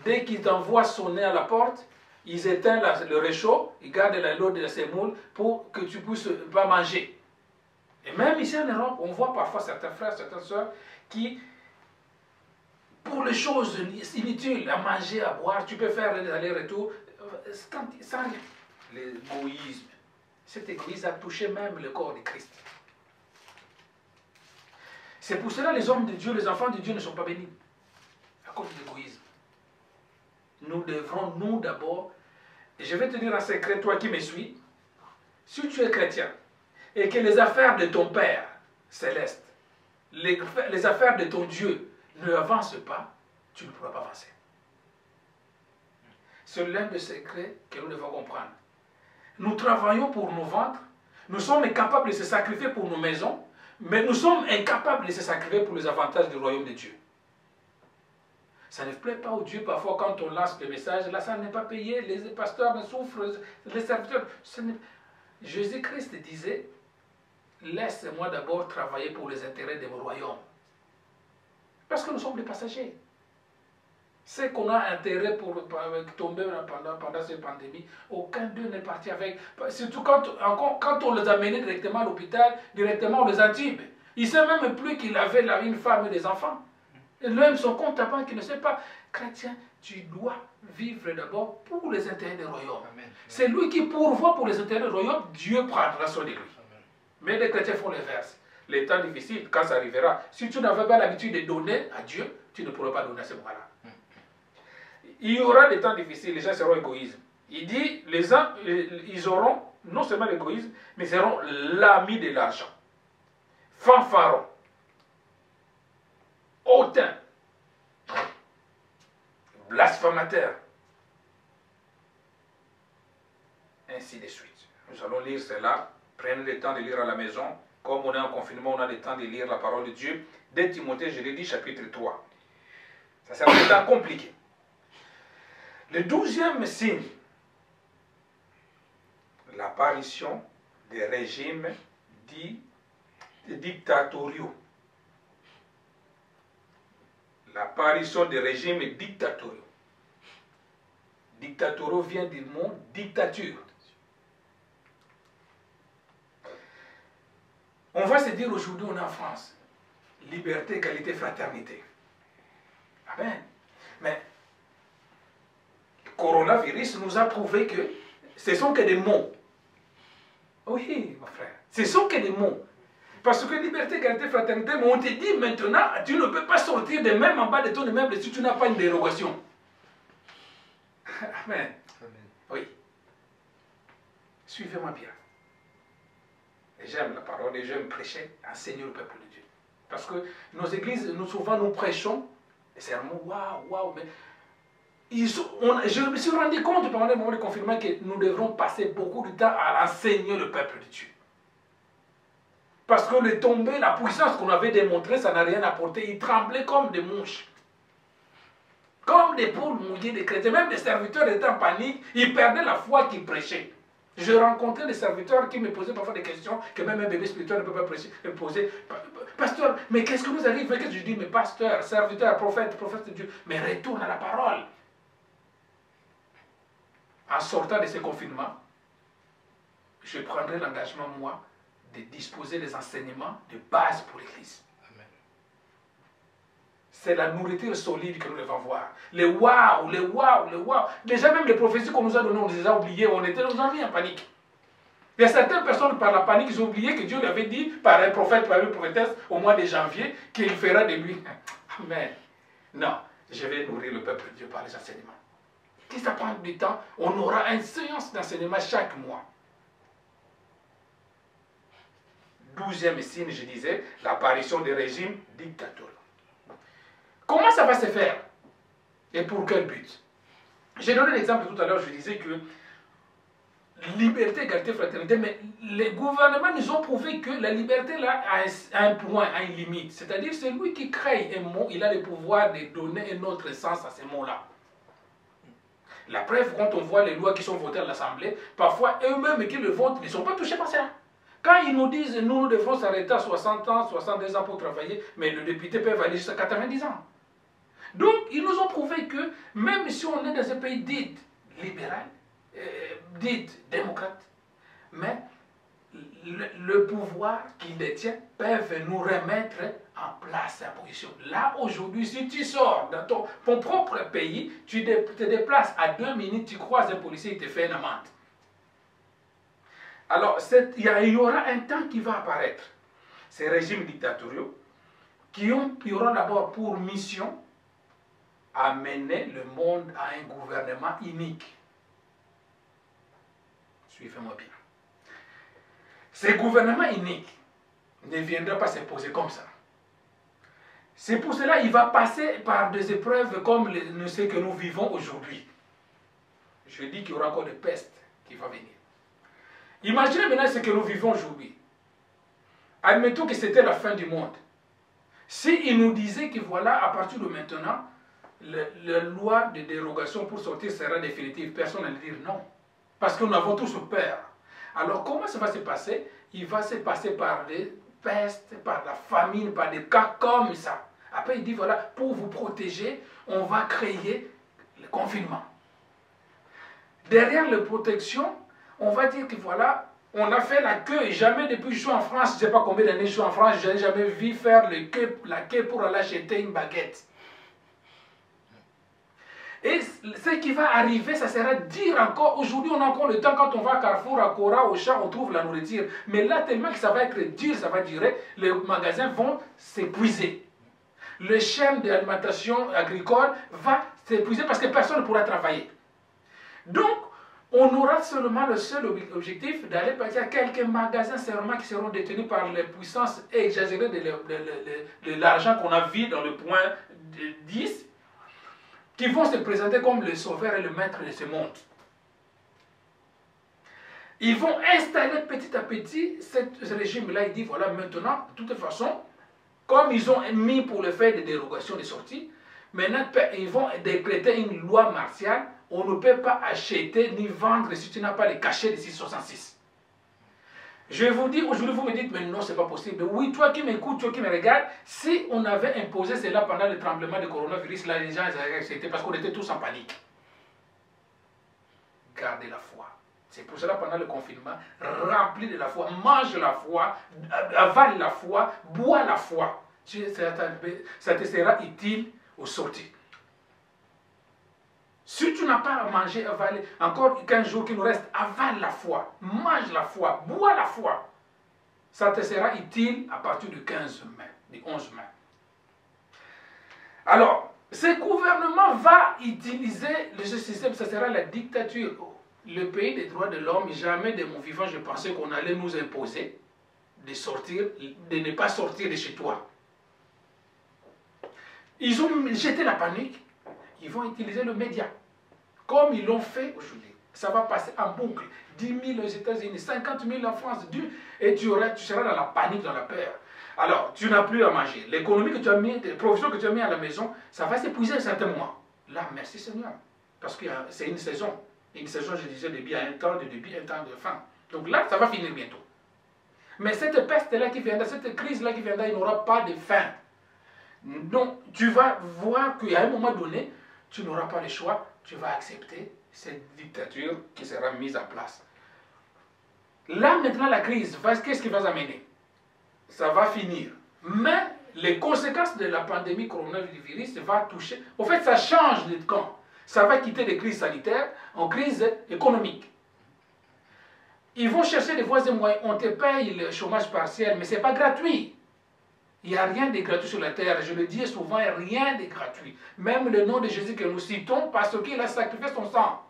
dès qu'ils t'envoient sonner à la porte, ils éteignent le réchaud, ils gardent l'eau de la semoule pour que tu ne puisses pas manger. Et même ici en Europe, on voit parfois certains frères, certaines soeurs qui, pour les choses inutiles, à manger, à boire, tu peux faire les allers-retours sans rien. L'égoïsme. Cet égoïsme a touché même le corps de Christ. C'est pour cela que les hommes de Dieu, les enfants de Dieu ne sont pas bénis. À cause de l'égoïsme. Nous devrons, nous d'abord, et je vais te dire un secret, toi qui me suis, si tu es chrétien, et que les affaires de ton Père céleste, les affaires de ton Dieu, ne avance pas, tu ne pourras pas avancer. C'est l'un des secrets que nous devons comprendre. Nous travaillons pour nos ventres, nous sommes incapables de se sacrifier pour nos maisons, mais nous sommes incapables de se sacrifier pour les avantages du royaume de Dieu. Ça ne plaît pas au Dieu parfois quand on lance le message, là ça n'est pas payé, les pasteurs ne souffrent, les serviteurs. Jésus-Christ disait, laisse-moi d'abord travailler pour les intérêts de mon royaume. Parce que nous sommes des passagers. C'est qu'on a intérêt pour tomber pendant cette pandémie. Aucun d'eux n'est parti avec. Surtout quand on les a menés directement à l'hôpital, directement on les intube. Il ne sait même plus qu'il avait une femme et des enfants. Et même son compte à banque, il ne sait pas. Chrétien, tu dois vivre d'abord pour les intérêts du royaume. C'est lui qui pourvoit pour les intérêts du royaume, Dieu prendra soin de lui. Amen. Mais les chrétiens font l'inverse. Les temps difficiles, quand ça arrivera, si tu n'avais pas l'habitude de donner à Dieu, tu ne pourras pas donner à ce moment-là. Il y aura des temps difficiles, les gens seront égoïstes. Il dit, les gens, ils auront non seulement l'égoïsme, mais ils seront l'ami de l'argent. Fanfarons, hautains, blasphémateurs, ainsi de suite. Nous allons lire cela, prenez le temps de lire à la maison. Comme on est en confinement, on a le temps de lire la parole de Dieu. 2 Timothée, je l'ai dit, chapitre 3. Ça sera un temps compliqué. Le 12e signe, l'apparition des régimes dictatoriaux. L'apparition des régimes dictatoriaux. Dictatoriaux vient du mot dictature. On va se dire aujourd'hui, on est en France. Liberté, égalité, fraternité. Amen. Mais le coronavirus nous a prouvé que ce ne sont que des mots. Oui, mon frère. Ce ne sont que des mots. Parce que liberté, égalité, fraternité, mais on te dit maintenant, tu ne peux pas sortir de même en bas de ton immeuble si tu n'as pas une dérogation. Amen. Amen. Oui. Suivez-moi bien. J'aime la parole et j'aime prêcher, enseigner le peuple de Dieu. Parce que nos églises, souvent nous prêchons, et c'est vraiment waouh, waouh, mais je me suis rendu compte pendant le moment de confinement que nous devrons passer beaucoup de temps à enseigner le peuple de Dieu. Parce que le tombé, la puissance qu'on avait démontrée, ça n'a rien apporté. Ils tremblaient comme des mouches. Comme des poules mouillées des chrétiens. Même les serviteurs étaient en panique. Ils perdaient la foi qu'ils prêchaient. Je rencontrais des serviteurs qui me posaient parfois des questions que même un bébé spirituel ne peut pas me poser. Pasteur, mais qu'est-ce que nous arrive? Qu'est-ce que je dis? Mais pasteur, serviteur, prophète de Dieu, mais retourne à la parole. En sortant de ce confinement, je prendrai l'engagement, moi, de disposer des enseignements de base pour l'Église. C'est la nourriture solide que nous devons voir. Les waouh, les waouh, les waouh. Déjà même les prophéties qu'on nous a données, on les a oubliées, on était nous a mis en panique. Il y a certaines personnes par la panique, ils ont oublié que Dieu lui avait dit par un prophète, par une prophétesse, au mois de janvier, qu'il fera de lui. Amen. Non, je vais nourrir le peuple de Dieu par les enseignements. Si ça prend du temps, on aura une séance d'enseignement chaque mois. 12e signe, je disais, l'apparition des régimes dictatoriaux. Comment ça va se faire? Et pour quel but? J'ai donné l'exemple tout à l'heure, je disais que liberté, égalité, fraternité, mais les gouvernements nous ont prouvé que la liberté là a un point, a une limite. C'est-à-dire c'est lui qui crée un mot, il a le pouvoir de donner un autre sens à ces mots-là. La preuve, quand on voit les lois qui sont votées à l'Assemblée, parfois eux-mêmes qui le votent ne sont pas touchés par ça. Quand ils nous disent, nous devons s'arrêter à 60 ans, 62 ans pour travailler, mais le député peut aller jusqu'à 90 ans. Donc, ils nous ont prouvé que même si on est dans un pays dit libéral, dit démocrate, mais le pouvoir qu'ils détiennent peuvent nous remettre en place la position. Là, aujourd'hui, si tu sors dans ton propre pays, tu te déplaces à 2 minutes, tu croises un policier, il te fait une amende. Alors, il y aura un temps qui va apparaître. Ces régimes dictatoriaux qui auront d'abord pour mission amener le monde à un gouvernement unique. Suivez-moi bien. Ce gouvernement unique ne viendra pas se poser comme ça. C'est pour cela qu'il va passer par des épreuves comme ce que nous vivons aujourd'hui. Je dis qu'il y aura encore des pestes qui vont venir. Imaginez maintenant ce que nous vivons aujourd'hui. Admettons que c'était la fin du monde. S'il nous disait que voilà, à partir de maintenant, la loi de dérogation pour sortir sera définitive, personne n'allait dire non. Parce que nous avons tous peur. Alors comment ça va se passer? Il va se passer par des pestes, par la famine, par des cas comme ça. Après il dit voilà, pour vous protéger, on va créer le confinement. Derrière la protection, on va dire que voilà, on a fait la queue et jamais depuis que je suis en France, je ne sais pas combien d'années je suis en France, je n'ai jamais vu faire la queue pour aller acheter une baguette. Et ce qui va arriver, ça sera dire encore, aujourd'hui on a encore le temps, quand on va à Carrefour, à Cora, au Champ, on trouve la nourriture. Mais là, tellement que ça va être dur, ça va durer, les magasins vont s'épuiser. Le chaîne d'alimentation agricole va s'épuiser parce que personne ne pourra travailler. Donc, on aura seulement le seul objectif d'aller parce qu'il y a quelques magasins seulement qui seront détenus par les puissances exagérées de l'argent qu'on a vu dans le point 10, qui vont se présenter comme le sauveur et le maître de ce monde. Ils vont installer petit à petit ce régime-là. Il dit, voilà, maintenant, de toute façon, comme ils ont mis pour le fait des dérogations de sortie, maintenant, ils vont décréter une loi martiale. On ne peut pas acheter ni vendre si tu n'as pas les cachets de 666. Je vous dis, aujourd'hui, vous me dites, mais non, ce n'est pas possible. Oui, toi qui m'écoutes, toi qui me regardes, si on avait imposé cela pendant le tremblement de coronavirus, là, les gens auraient accepté parce qu'on était tous en panique. Gardez la foi. C'est pour cela, pendant le confinement, remplis de la foi, mange la foi, avale la foi, bois la foi. Ça te sera utile au sorties. Si tu n'as pas à manger, avaler, encore 15 jours qui nous restent, avale la foi, mange la foi, bois la foi. Ça te sera utile à partir du 15 mai, du 11 mai. Alors, ce gouvernement va utiliser ce système, ça sera la dictature. Le pays des droits de l'homme, jamais de mon vivant, je pensais qu'on allait nous imposer de sortir, de ne pas sortir de chez toi. Ils ont jeté la panique, ils vont utiliser le média, comme ils l'ont fait aujourd'hui. Ça va passer en boucle. 10 000 aux États-Unis, 50 000 en France, et tu seras dans la panique, dans la peur. Alors, tu n'as plus à manger. L'économie que tu as mis, les provisions que tu as mis à la maison, ça va s'épuiser à un certain moment. Là, merci Seigneur. Parce que c'est une saison. Une saison, je disais, début à un temps de début, un temps de fin. Donc là, ça va finir bientôt. Mais cette peste-là qui viendra, cette crise-là qui viendra, il n'aura pas de fin. Donc, tu vas voir qu'à un moment donné, tu n'auras pas le choix, tu vas accepter cette dictature qui sera mise en place. Là, maintenant, la crise, qu'est-ce qui va s'amener? Ça va finir. Mais les conséquences de la pandémie coronavirus va toucher. En fait, ça change de camp. Ça va quitter des crises sanitaires en crise économique. Ils vont chercher des voies et moyens. On te paye le chômage partiel, mais ce n'est pas gratuit. Il n'y a rien de gratuit sur la terre. Je le dis souvent, rien de gratuit. Même le nom de Jésus que nous citons parce qu'il a sacrifié son sang.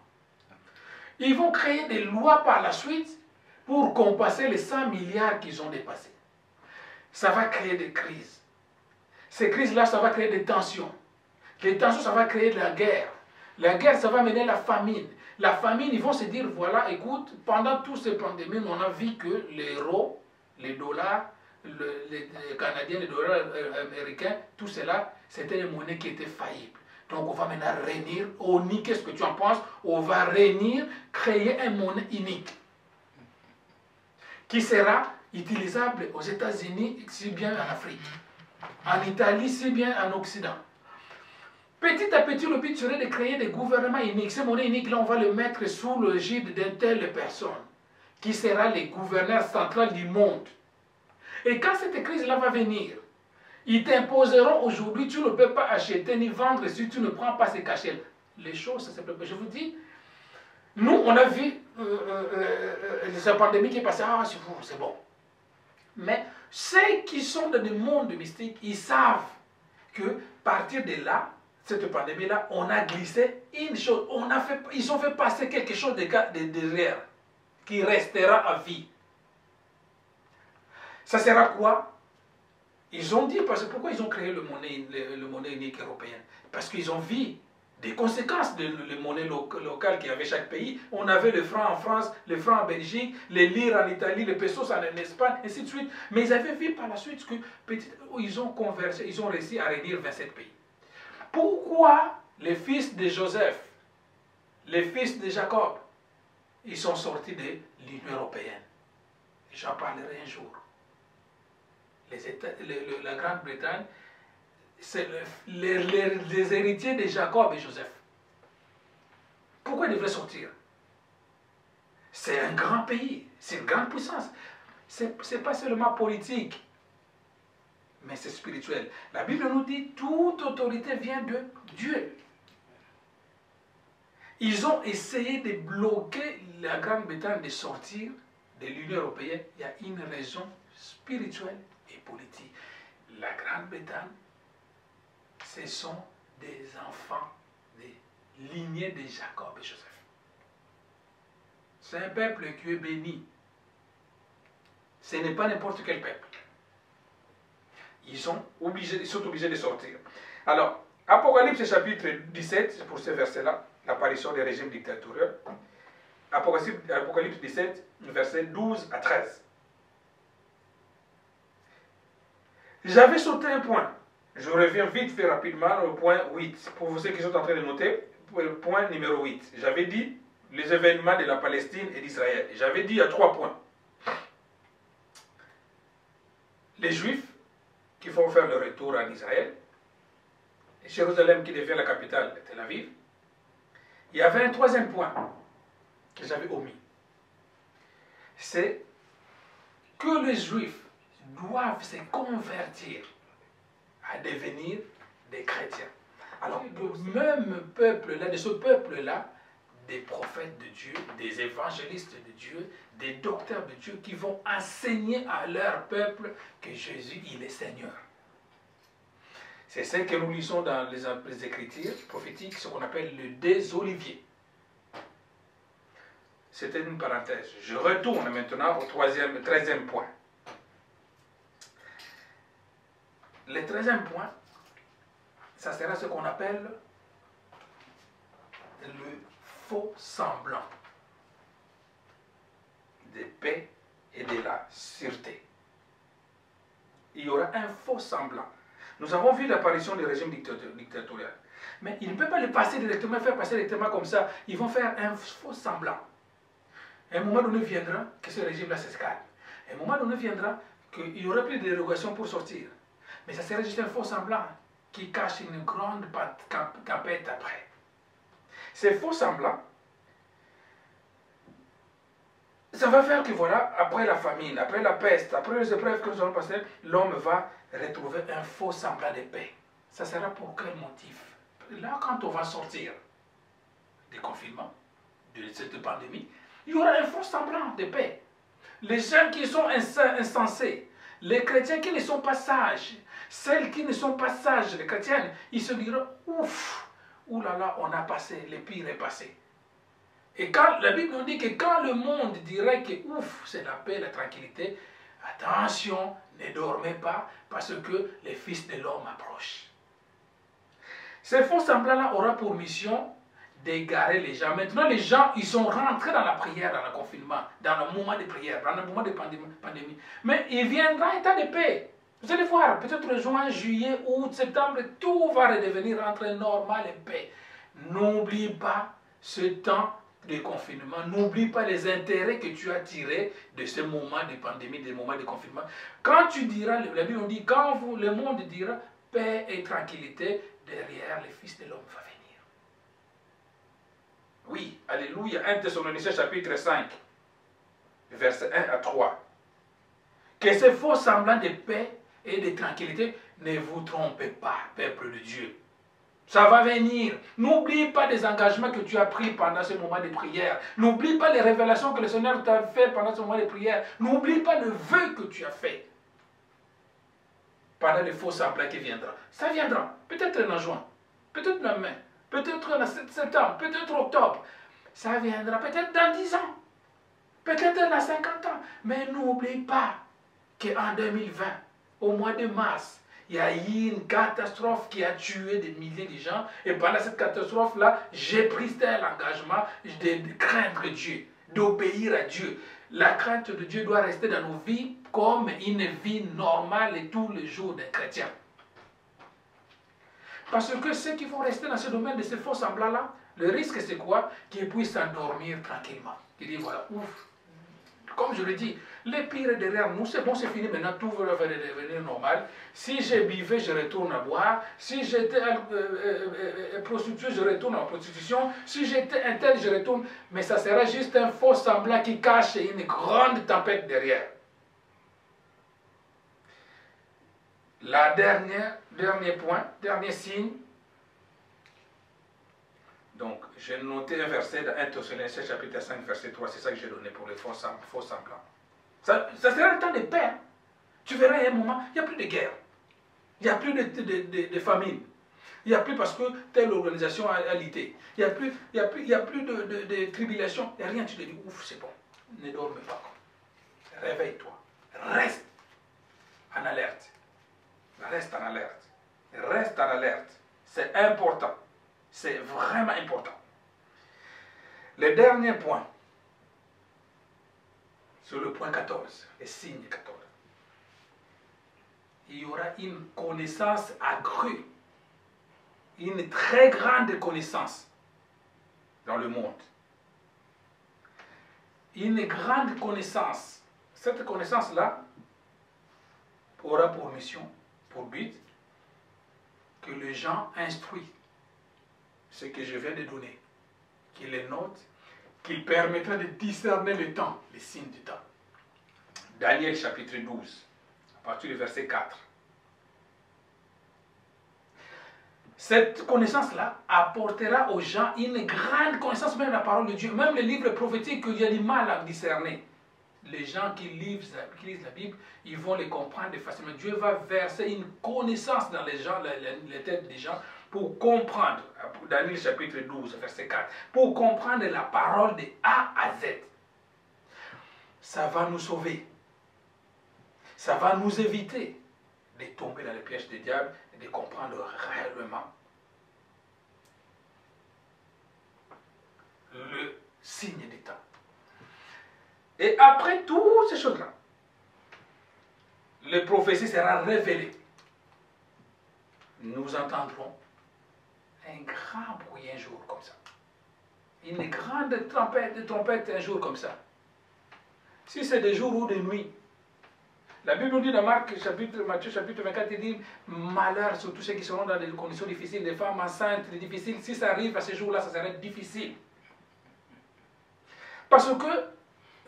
Ils vont créer des lois par la suite pour compenser les 100 milliards qu'ils ont dépassés. Ça va créer des crises. Ces crises-là, ça va créer des tensions. Les tensions, ça va créer de la guerre. La guerre, ça va mener à la famine. La famine, ils vont se dire, voilà, écoute, pendant toutes ces pandémies, on a vu que l'euro, les dollars, les Canadiens, les dollars américains, tout cela, c'était des monnaies qui étaient faillibles. Donc on va maintenant réunir, ONU, qu'est-ce que tu en penses? On va réunir, créer une monnaie unique qui sera utilisable aux États-Unis, si bien en Afrique, en Italie, si bien en Occident. Petit à petit, le but serait de créer des gouvernements uniques. Ces monnaies uniques, là, on va les mettre sous l'égide d'une telle personne, qui sera les gouverneurs centraux du monde. Et quand cette crise-là va venir, ils t'imposeront aujourd'hui, tu ne peux pas acheter ni vendre si tu ne prends pas ces cachets. Les choses, c'est simple. Je vous dis, nous, on a vu cette pandémie qui est passée, ah, c'est bon. Mais ceux qui sont dans le monde mystique, ils savent que à partir de là, cette pandémie-là, on a glissé une chose, ils ont fait passer quelque chose de réel, qui restera à vie. Ça sera quoi? Ils ont dit, parce que pourquoi ils ont créé le monnaie unique européenne? Parce qu'ils ont vu des conséquences de la monnaie locale qu'il y avait chaque pays. On avait le franc en France, le franc en Belgique, les lires en Italie, les pesos en Espagne, et ainsi de suite. Mais ils avaient vu par la suite que ils ont conversé, ils ont réussi à réunir 27 pays. Pourquoi les fils de Joseph, les fils de Jacob, ils sont sortis de l'Union européenne? J'en parlerai un jour. La Grande-Bretagne, c'est les héritiers de Jacob et Joseph. Pourquoi ils devraient sortir? C'est un grand pays, c'est une grande puissance. Ce n'est pas seulement politique, mais c'est spirituel. La Bible nous dit toute autorité vient de Dieu. Ils ont essayé de bloquer la Grande-Bretagne de sortir de l'Union européenne. Il y a une raison spirituelle et politique. La Grande-Bretagne, ce sont des enfants des lignées de Jacob et Joseph. C'est un peuple qui est béni. Ce n'est pas n'importe quel peuple. Ils sont obligés de sortir. Alors, Apocalypse chapitre 17, c'est pour ce verset-là, l'apparition des régimes dictatoriaux. Apocalypse 17, versets 12 à 13. J'avais sauté un point. Je reviens vite fait rapidement au point 8. Pour ceux qui sont en train de noter, point numéro 8. J'avais dit les événements de la Palestine et d'Israël. J'avais dit à 3 points. Les Juifs qui vont faire le retour en Israël. Et Jérusalem qui devient la capitale de Tel Aviv. Il y avait un troisième point que j'avais omis. C'est que les Juifs doivent se convertir à devenir des chrétiens. Alors, le même peuple-là, de ce peuple-là, des prophètes de Dieu, des évangélistes de Dieu, des docteurs de Dieu qui vont enseigner à leur peuple que Jésus, il est Seigneur. C'est ce que nous lisons dans les Écritures prophétiques, ce qu'on appelle le des Oliviers. C'était une parenthèse. Je retourne maintenant au 13e point. Le 13e point, ça sera ce qu'on appelle le faux semblant de paix et de la sûreté. Il y aura un faux semblant. Nous avons vu l'apparition du régime dictatorial. Mais ils ne peuvent pas le passer directement, faire passer directement comme ça. Ils vont faire un faux semblant. Un moment donné viendra que ce régime-là s'escale. Un moment donné viendra qu'il n'y aura plus de dérogation pour sortir. Mais ça sera juste un faux semblant qui cache une grande tempête après. Ces faux semblants, ça va faire que voilà, après la famine, après la peste, après les épreuves que nous allons passer, l'homme va retrouver un faux semblant de paix. Ça sera pour quel motif? Là, quand on va sortir du confinement, de cette pandémie, il y aura un faux semblant de paix. Les gens qui sont insensés, les chrétiens qui ne sont pas sages, celles qui ne sont pas sages, les chrétiennes, ils se diront, ouf, oulala, on a passé, le pire est passé. Et quand la Bible nous dit que quand le monde dirait que ouf, c'est la paix, la tranquillité, attention, ne dormez pas parce que les fils de l'homme approchent. Ce faux semblant-là aura pour mission d'égarer les gens. Maintenant, les gens, ils sont rentrés dans la prière, dans le confinement, dans le moment de prière, dans le moment de pandémie. Mais il viendra un temps de paix. Vous allez voir, peut-être juin, juillet, août, septembre, tout va redevenir entre normal et paix. N'oublie pas ce temps de confinement. N'oublie pas les intérêts que tu as tirés de ce moment de pandémie, des moments de confinement. Quand tu diras, la Bible dit, quand le monde dira paix et tranquillité, derrière les fils de l'homme va venir. Oui, alléluia. 1 Thessaloniciens chapitre 5, versets 1 à 3. Que ce faux semblant de paix et de tranquillité, ne vous trompez pas, peuple de Dieu. Ça va venir. N'oublie pas les engagements que tu as pris pendant ce moment de prière. N'oublie pas les révélations que le Seigneur t'a fait pendant ce moment de prière. N'oublie pas le vœu que tu as fait pendant le faux semblant qui viendra. Ça viendra. Peut-être en juin, peut-être en mai, peut-être en septembre, peut-être en octobre. Ça viendra peut-être dans 10 ans, peut-être dans 50 ans. Mais n'oublie pas qu'en 2020, au mois de mars, il y a eu une catastrophe qui a tué des milliers de gens. Et pendant cette catastrophe-là, j'ai pris tel engagement de craindre Dieu, d'obéir à Dieu. La crainte de Dieu doit rester dans nos vies comme une vie normale et tous les jours des chrétiens. Parce que ceux qui vont rester dans ce domaine de ces faux semblants-là, le risque c'est quoi? Qu'ils puissent s'endormir tranquillement. Ils disent voilà, ouf. Comme je le dis, le pire est derrière nous, c'est bon, c'est fini, maintenant tout va devenir normal. Si j'ai bivé, je retourne à boire. Si j'étais prostituée, je retourne en prostitution. Si j'étais un tel, je retourne. Mais ça sera juste un faux semblant qui cache une grande tempête derrière. La dernier point, dernier signe. Donc, j'ai noté un verset dans 1 Thessaloniciens chapitre 5, verset 3. C'est ça que j'ai donné pour les faux semblants. Ça sera le temps de paix. Tu verras à un moment, il n'y a plus de guerre. Il n'y a plus de famine. Il n'y a plus parce que telle organisation a lité. Il n'y a plus de tribulation. Il n'y a rien. Tu te dis, ouf, c'est bon. Ne dorme pas. Réveille-toi. Reste en alerte. Reste en alerte. Reste en alerte. C'est important. C'est vraiment important. Le dernier point, sur le point 14, le signe 14. Il y aura une connaissance accrue, une très grande connaissance dans le monde. Une grande connaissance. Cette connaissance-là aura pour mission, pour but, que les gens instruisent ce que je viens de donner, qu'ils les notent, qu'ils permettra de discerner le temps, les signes du temps. Daniel chapitre 12, à partir du verset 4. Cette connaissance-là apportera aux gens une grande connaissance même de la parole de Dieu. Même les livres prophétiques qu'il y a du mal à discerner. Les gens qui lisent la Bible, ils vont les comprendre facilement. Dieu va verser une connaissance dans les gens, les têtes des gens, pour comprendre. Daniel chapitre 12, verset 4. Pour comprendre la parole de A à Z. Ça va nous sauver. Ça va nous éviter de tomber dans les pièges des diables et de comprendre réellement le signe des temps. Et après toutes ces choses-là, les prophéties seront révélées. Nous entendrons un grand bruit un jour comme ça. Une grande trompette un jour comme ça. Si c'est des jours ou des nuits. La Bible nous dit dans Matthieu chapitre 24, il dit malheur sur tous ceux qui seront dans des conditions difficiles, des femmes enceintes, difficiles. Si ça arrive à ce jour-là, ça serait difficile. Parce que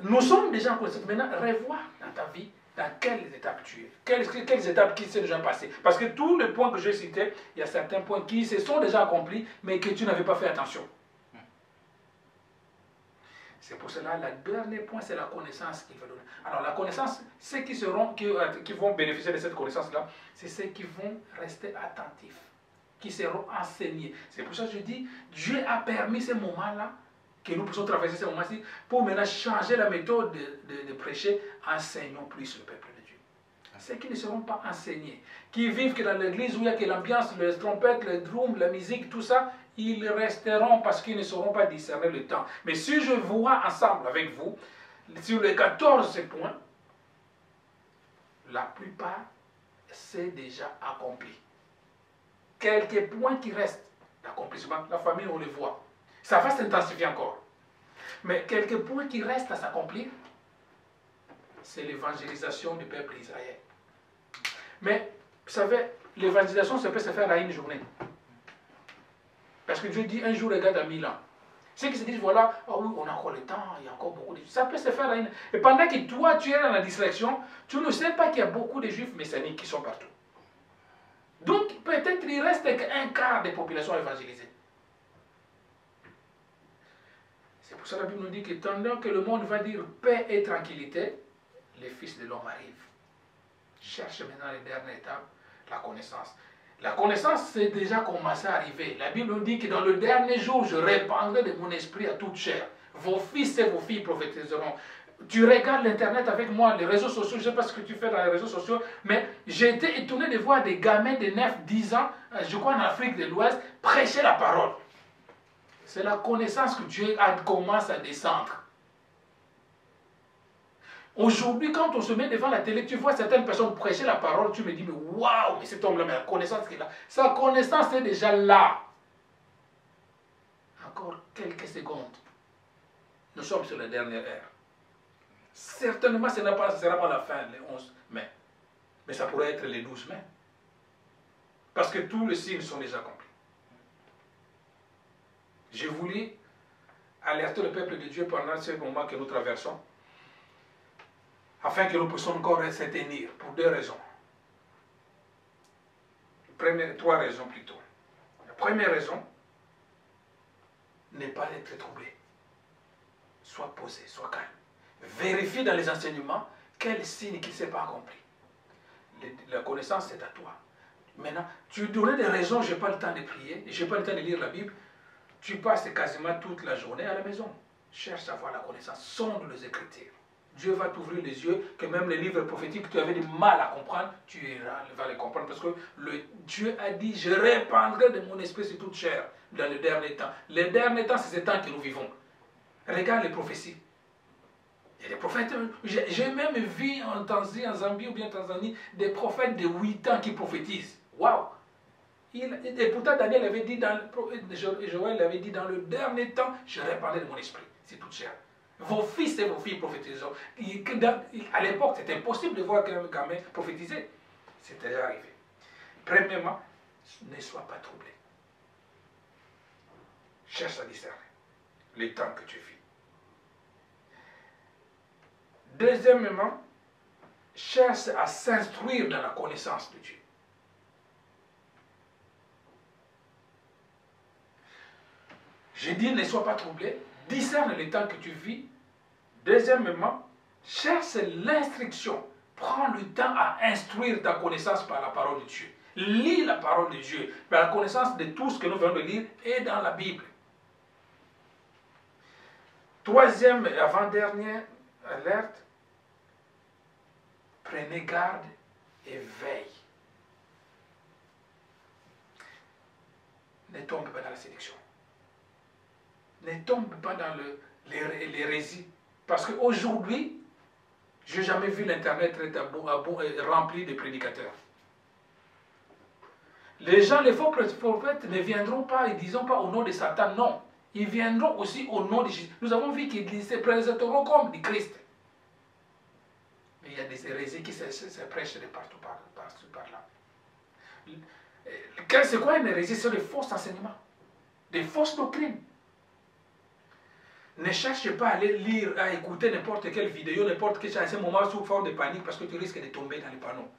nous sommes déjà en connaissance. Maintenant, revois dans ta vie dans quelles étapes tu es. Quelles étapes qui sont déjà passées. Parce que tous les points que j'ai cités, il y a certains points qui se sont déjà accomplis, mais que tu n'avais pas fait attention. C'est pour cela, le dernier point, c'est la connaissance qu'il veut donner. Alors, la connaissance, ceux qui vont bénéficier de cette connaissance-là, c'est ceux qui vont rester attentifs, qui seront enseignés. C'est pour ça que je dis, Dieu a permis ce moment-là, que nous puissions traverser ce moment-ci, pour maintenant changer la méthode de prêcher, enseignons plus le peuple de Dieu. Ceux qui ne seront pas enseignés, qui vivent que dans l'église où il y a que l'ambiance, les trompettes, les drums, la musique, tout ça, ils resteront parce qu'ils ne sauront pas discerner le temps. Mais si je vois ensemble avec vous, sur les 14 points, la plupart, c'est déjà accompli. Quelques points qui restent d'accomplissement, la famille, on les voit. Ça va s'intensifier encore. Mais quelques points qui restent à s'accomplir, c'est l'évangélisation du peuple d'Israël. Mais, vous savez, l'évangélisation, ça peut se faire à une journée. Parce que Dieu dit un jour égale à 1000 ans. Ceux qui se disent, voilà, oh oui, on a encore le temps, il y a encore beaucoup de juifs. Ça peut se faire à une... Et pendant que toi, tu es dans la distraction, tu ne sais pas qu'il y a beaucoup de juifs messianiques qui sont partout. Donc, peut-être il reste qu'un quart des populations évangélisées. C'est pour ça que la Bible nous dit que tandis que le monde va dire paix et tranquillité, les fils de l'homme arrivent. Cherche maintenant les dernières étapes, la connaissance. La connaissance, c'est déjà commencé à arriver. La Bible nous dit que dans le dernier jour, je répandrai de mon esprit à toute chair. Vos fils et vos filles prophétiseront. Tu regardes l'Internet avec moi, les réseaux sociaux, je ne sais pas ce que tu fais dans les réseaux sociaux, mais j'ai été étonné de voir des gamins de 9, 10 ans, je crois en Afrique de l'Ouest, prêcher la parole. C'est la connaissance que Dieu commence à descendre. Aujourd'hui, quand on se met devant la télé, tu vois certaines personnes prêcher la parole, tu me dis, mais waouh, mais cet homme-là, mais la connaissance qu'il a, sa connaissance est déjà là. Encore quelques secondes. Nous sommes sur la dernière ère. Certainement, ce ne sera pas la fin, le 11 mai. Mais ça pourrait être le 12 mai. Parce que tous les signes sont déjà accomplis. Je voulais alerter le peuple de Dieu pendant ce moment que nous traversons, afin que nous puissions encore se tenir, pour deux raisons. Trois raisons plutôt. La première raison, n'est pas être troublé. Sois posé, sois calme. Vérifie dans les enseignements quel signe qui ne s'est pas accompli. La connaissance, c'est à toi. Maintenant, tu donnes des raisons, je n'ai pas le temps de prier, je n'ai pas le temps de lire la Bible. Tu passes quasiment toute la journée à la maison. Cherche à avoir la connaissance, sonde les Écritures. Dieu va t'ouvrir les yeux, que même les livres prophétiques que tu avais du mal à comprendre, tu vas les comprendre. Parce que Dieu a dit, je répandrai de mon esprit sur toute chair dans les derniers temps. Les derniers temps, c'est ce temps que nous vivons. Regarde les prophéties. Il y a des prophètes, j'ai même vu en Tanzanie, en Zambie ou bien en Tanzanie, des prophètes de 8 ans qui prophétisent. Waouh! Et pourtant, Daniel avait dit, Joël avait dit, dans le dernier temps, je répandrai de mon esprit. C'est toute chair. Vos fils et vos filles prophétiseront. À l'époque, c'était impossible de voir qu'un gamin prophétiser. C'est déjà arrivé. Premièrement, ne sois pas troublé. Cherche à discerner les temps que tu vis. Deuxièmement, cherche à s'instruire dans la connaissance de Dieu. Je dis, ne sois pas troublé, discerne le temps que tu vis. Deuxièmement, cherche l'instruction. Prends le temps à instruire ta connaissance par la parole de Dieu. Lis la parole de Dieu. La connaissance de tout ce que nous venons de lire est dans la Bible. Troisième et avant-dernière alerte, prenez garde et veille. Ne tombe pas dans la séduction. Ne tombe pas dans l'hérésie. Parce qu'aujourd'hui, je n'ai jamais vu l'Internet rempli de prédicateurs. Les gens, les faux prophètes ne viendront pas, ils ne diront pas au nom de Satan, non. Ils viendront aussi au nom de Jésus. Nous avons vu qu'ils se présenteront comme du Christ. Mais il y a des hérésies qui se prêchent de partout par là. C'est quoi une hérésie? C'est des faux enseignements, des fausses doctrines. Ne cherche pas à aller lire, à écouter n'importe quelle vidéo, n'importe quel chose à ce moment sous forme de panique parce que tu risques de tomber dans les panneaux.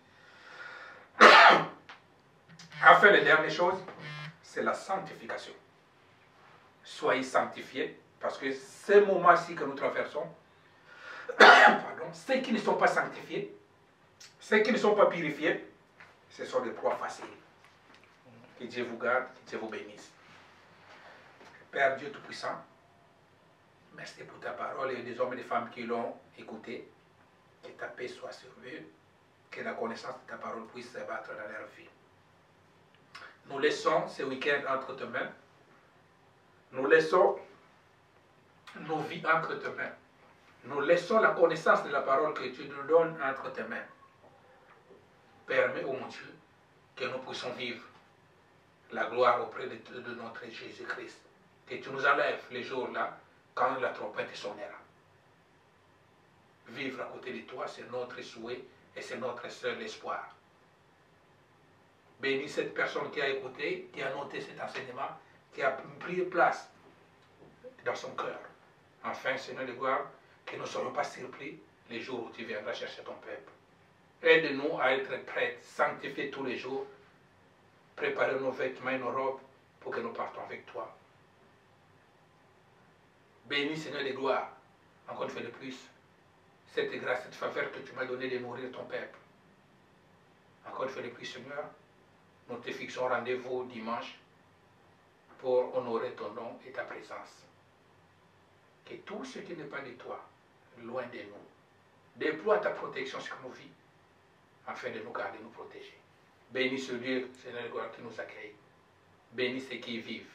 Enfin, la dernière chose, c'est la sanctification. Soyez sanctifiés parce que ces moments-ci que nous traversons, ceux qui ne sont pas sanctifiés, ceux qui ne sont pas purifiés, ce sont des proies faciles. Que Dieu vous garde, que Dieu vous bénisse. Père Dieu Tout-Puissant, merci pour ta parole et des hommes et des femmes qui l'ont écouté. Que ta paix soit sur eux, que la connaissance de ta parole puisse s'abattre dans leur vie. Nous laissons ce week-end entre tes mains. Nous laissons nos vies entre tes mains. Nous laissons la connaissance de la parole que tu nous donnes entre tes mains. Permets, ô mon Dieu, que nous puissions vivre la gloire auprès de notre Jésus-Christ. Que tu nous enlèves les jours-là, quand la trompette sonnera. Vivre à côté de toi, c'est notre souhait et c'est notre seul espoir. Bénis cette personne qui a écouté, qui a noté cet enseignement, qui a pris place dans son cœur. Enfin, Seigneur de gloire, que nous ne soyons pas surpris les jours où tu viendras chercher ton peuple. Aide-nous à être prêts, sanctifiés tous les jours, préparer nos vêtements et nos robes pour que nous partons avec toi. Bénis, Seigneur de gloire, encore une fois de plus, cette grâce, cette faveur que tu m'as donnée de nourrir ton peuple. Encore une fois de plus, Seigneur, nous te fixons rendez-vous dimanche pour honorer ton nom et ta présence. Que tout ce qui n'est pas de toi, loin de nous, déploie ta protection sur nos vies, afin de nous garder, nous protéger. Bénis ce Dieu, Seigneur de gloire, qui nous accueille. Bénis ceux qui y vivent.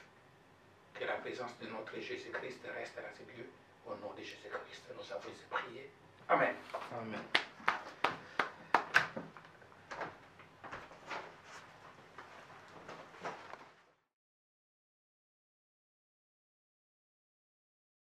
Que la présence de notre Jésus-Christ reste à ce lieu. Au nom de Jésus-Christ, nous avons prié. Amen. Amen.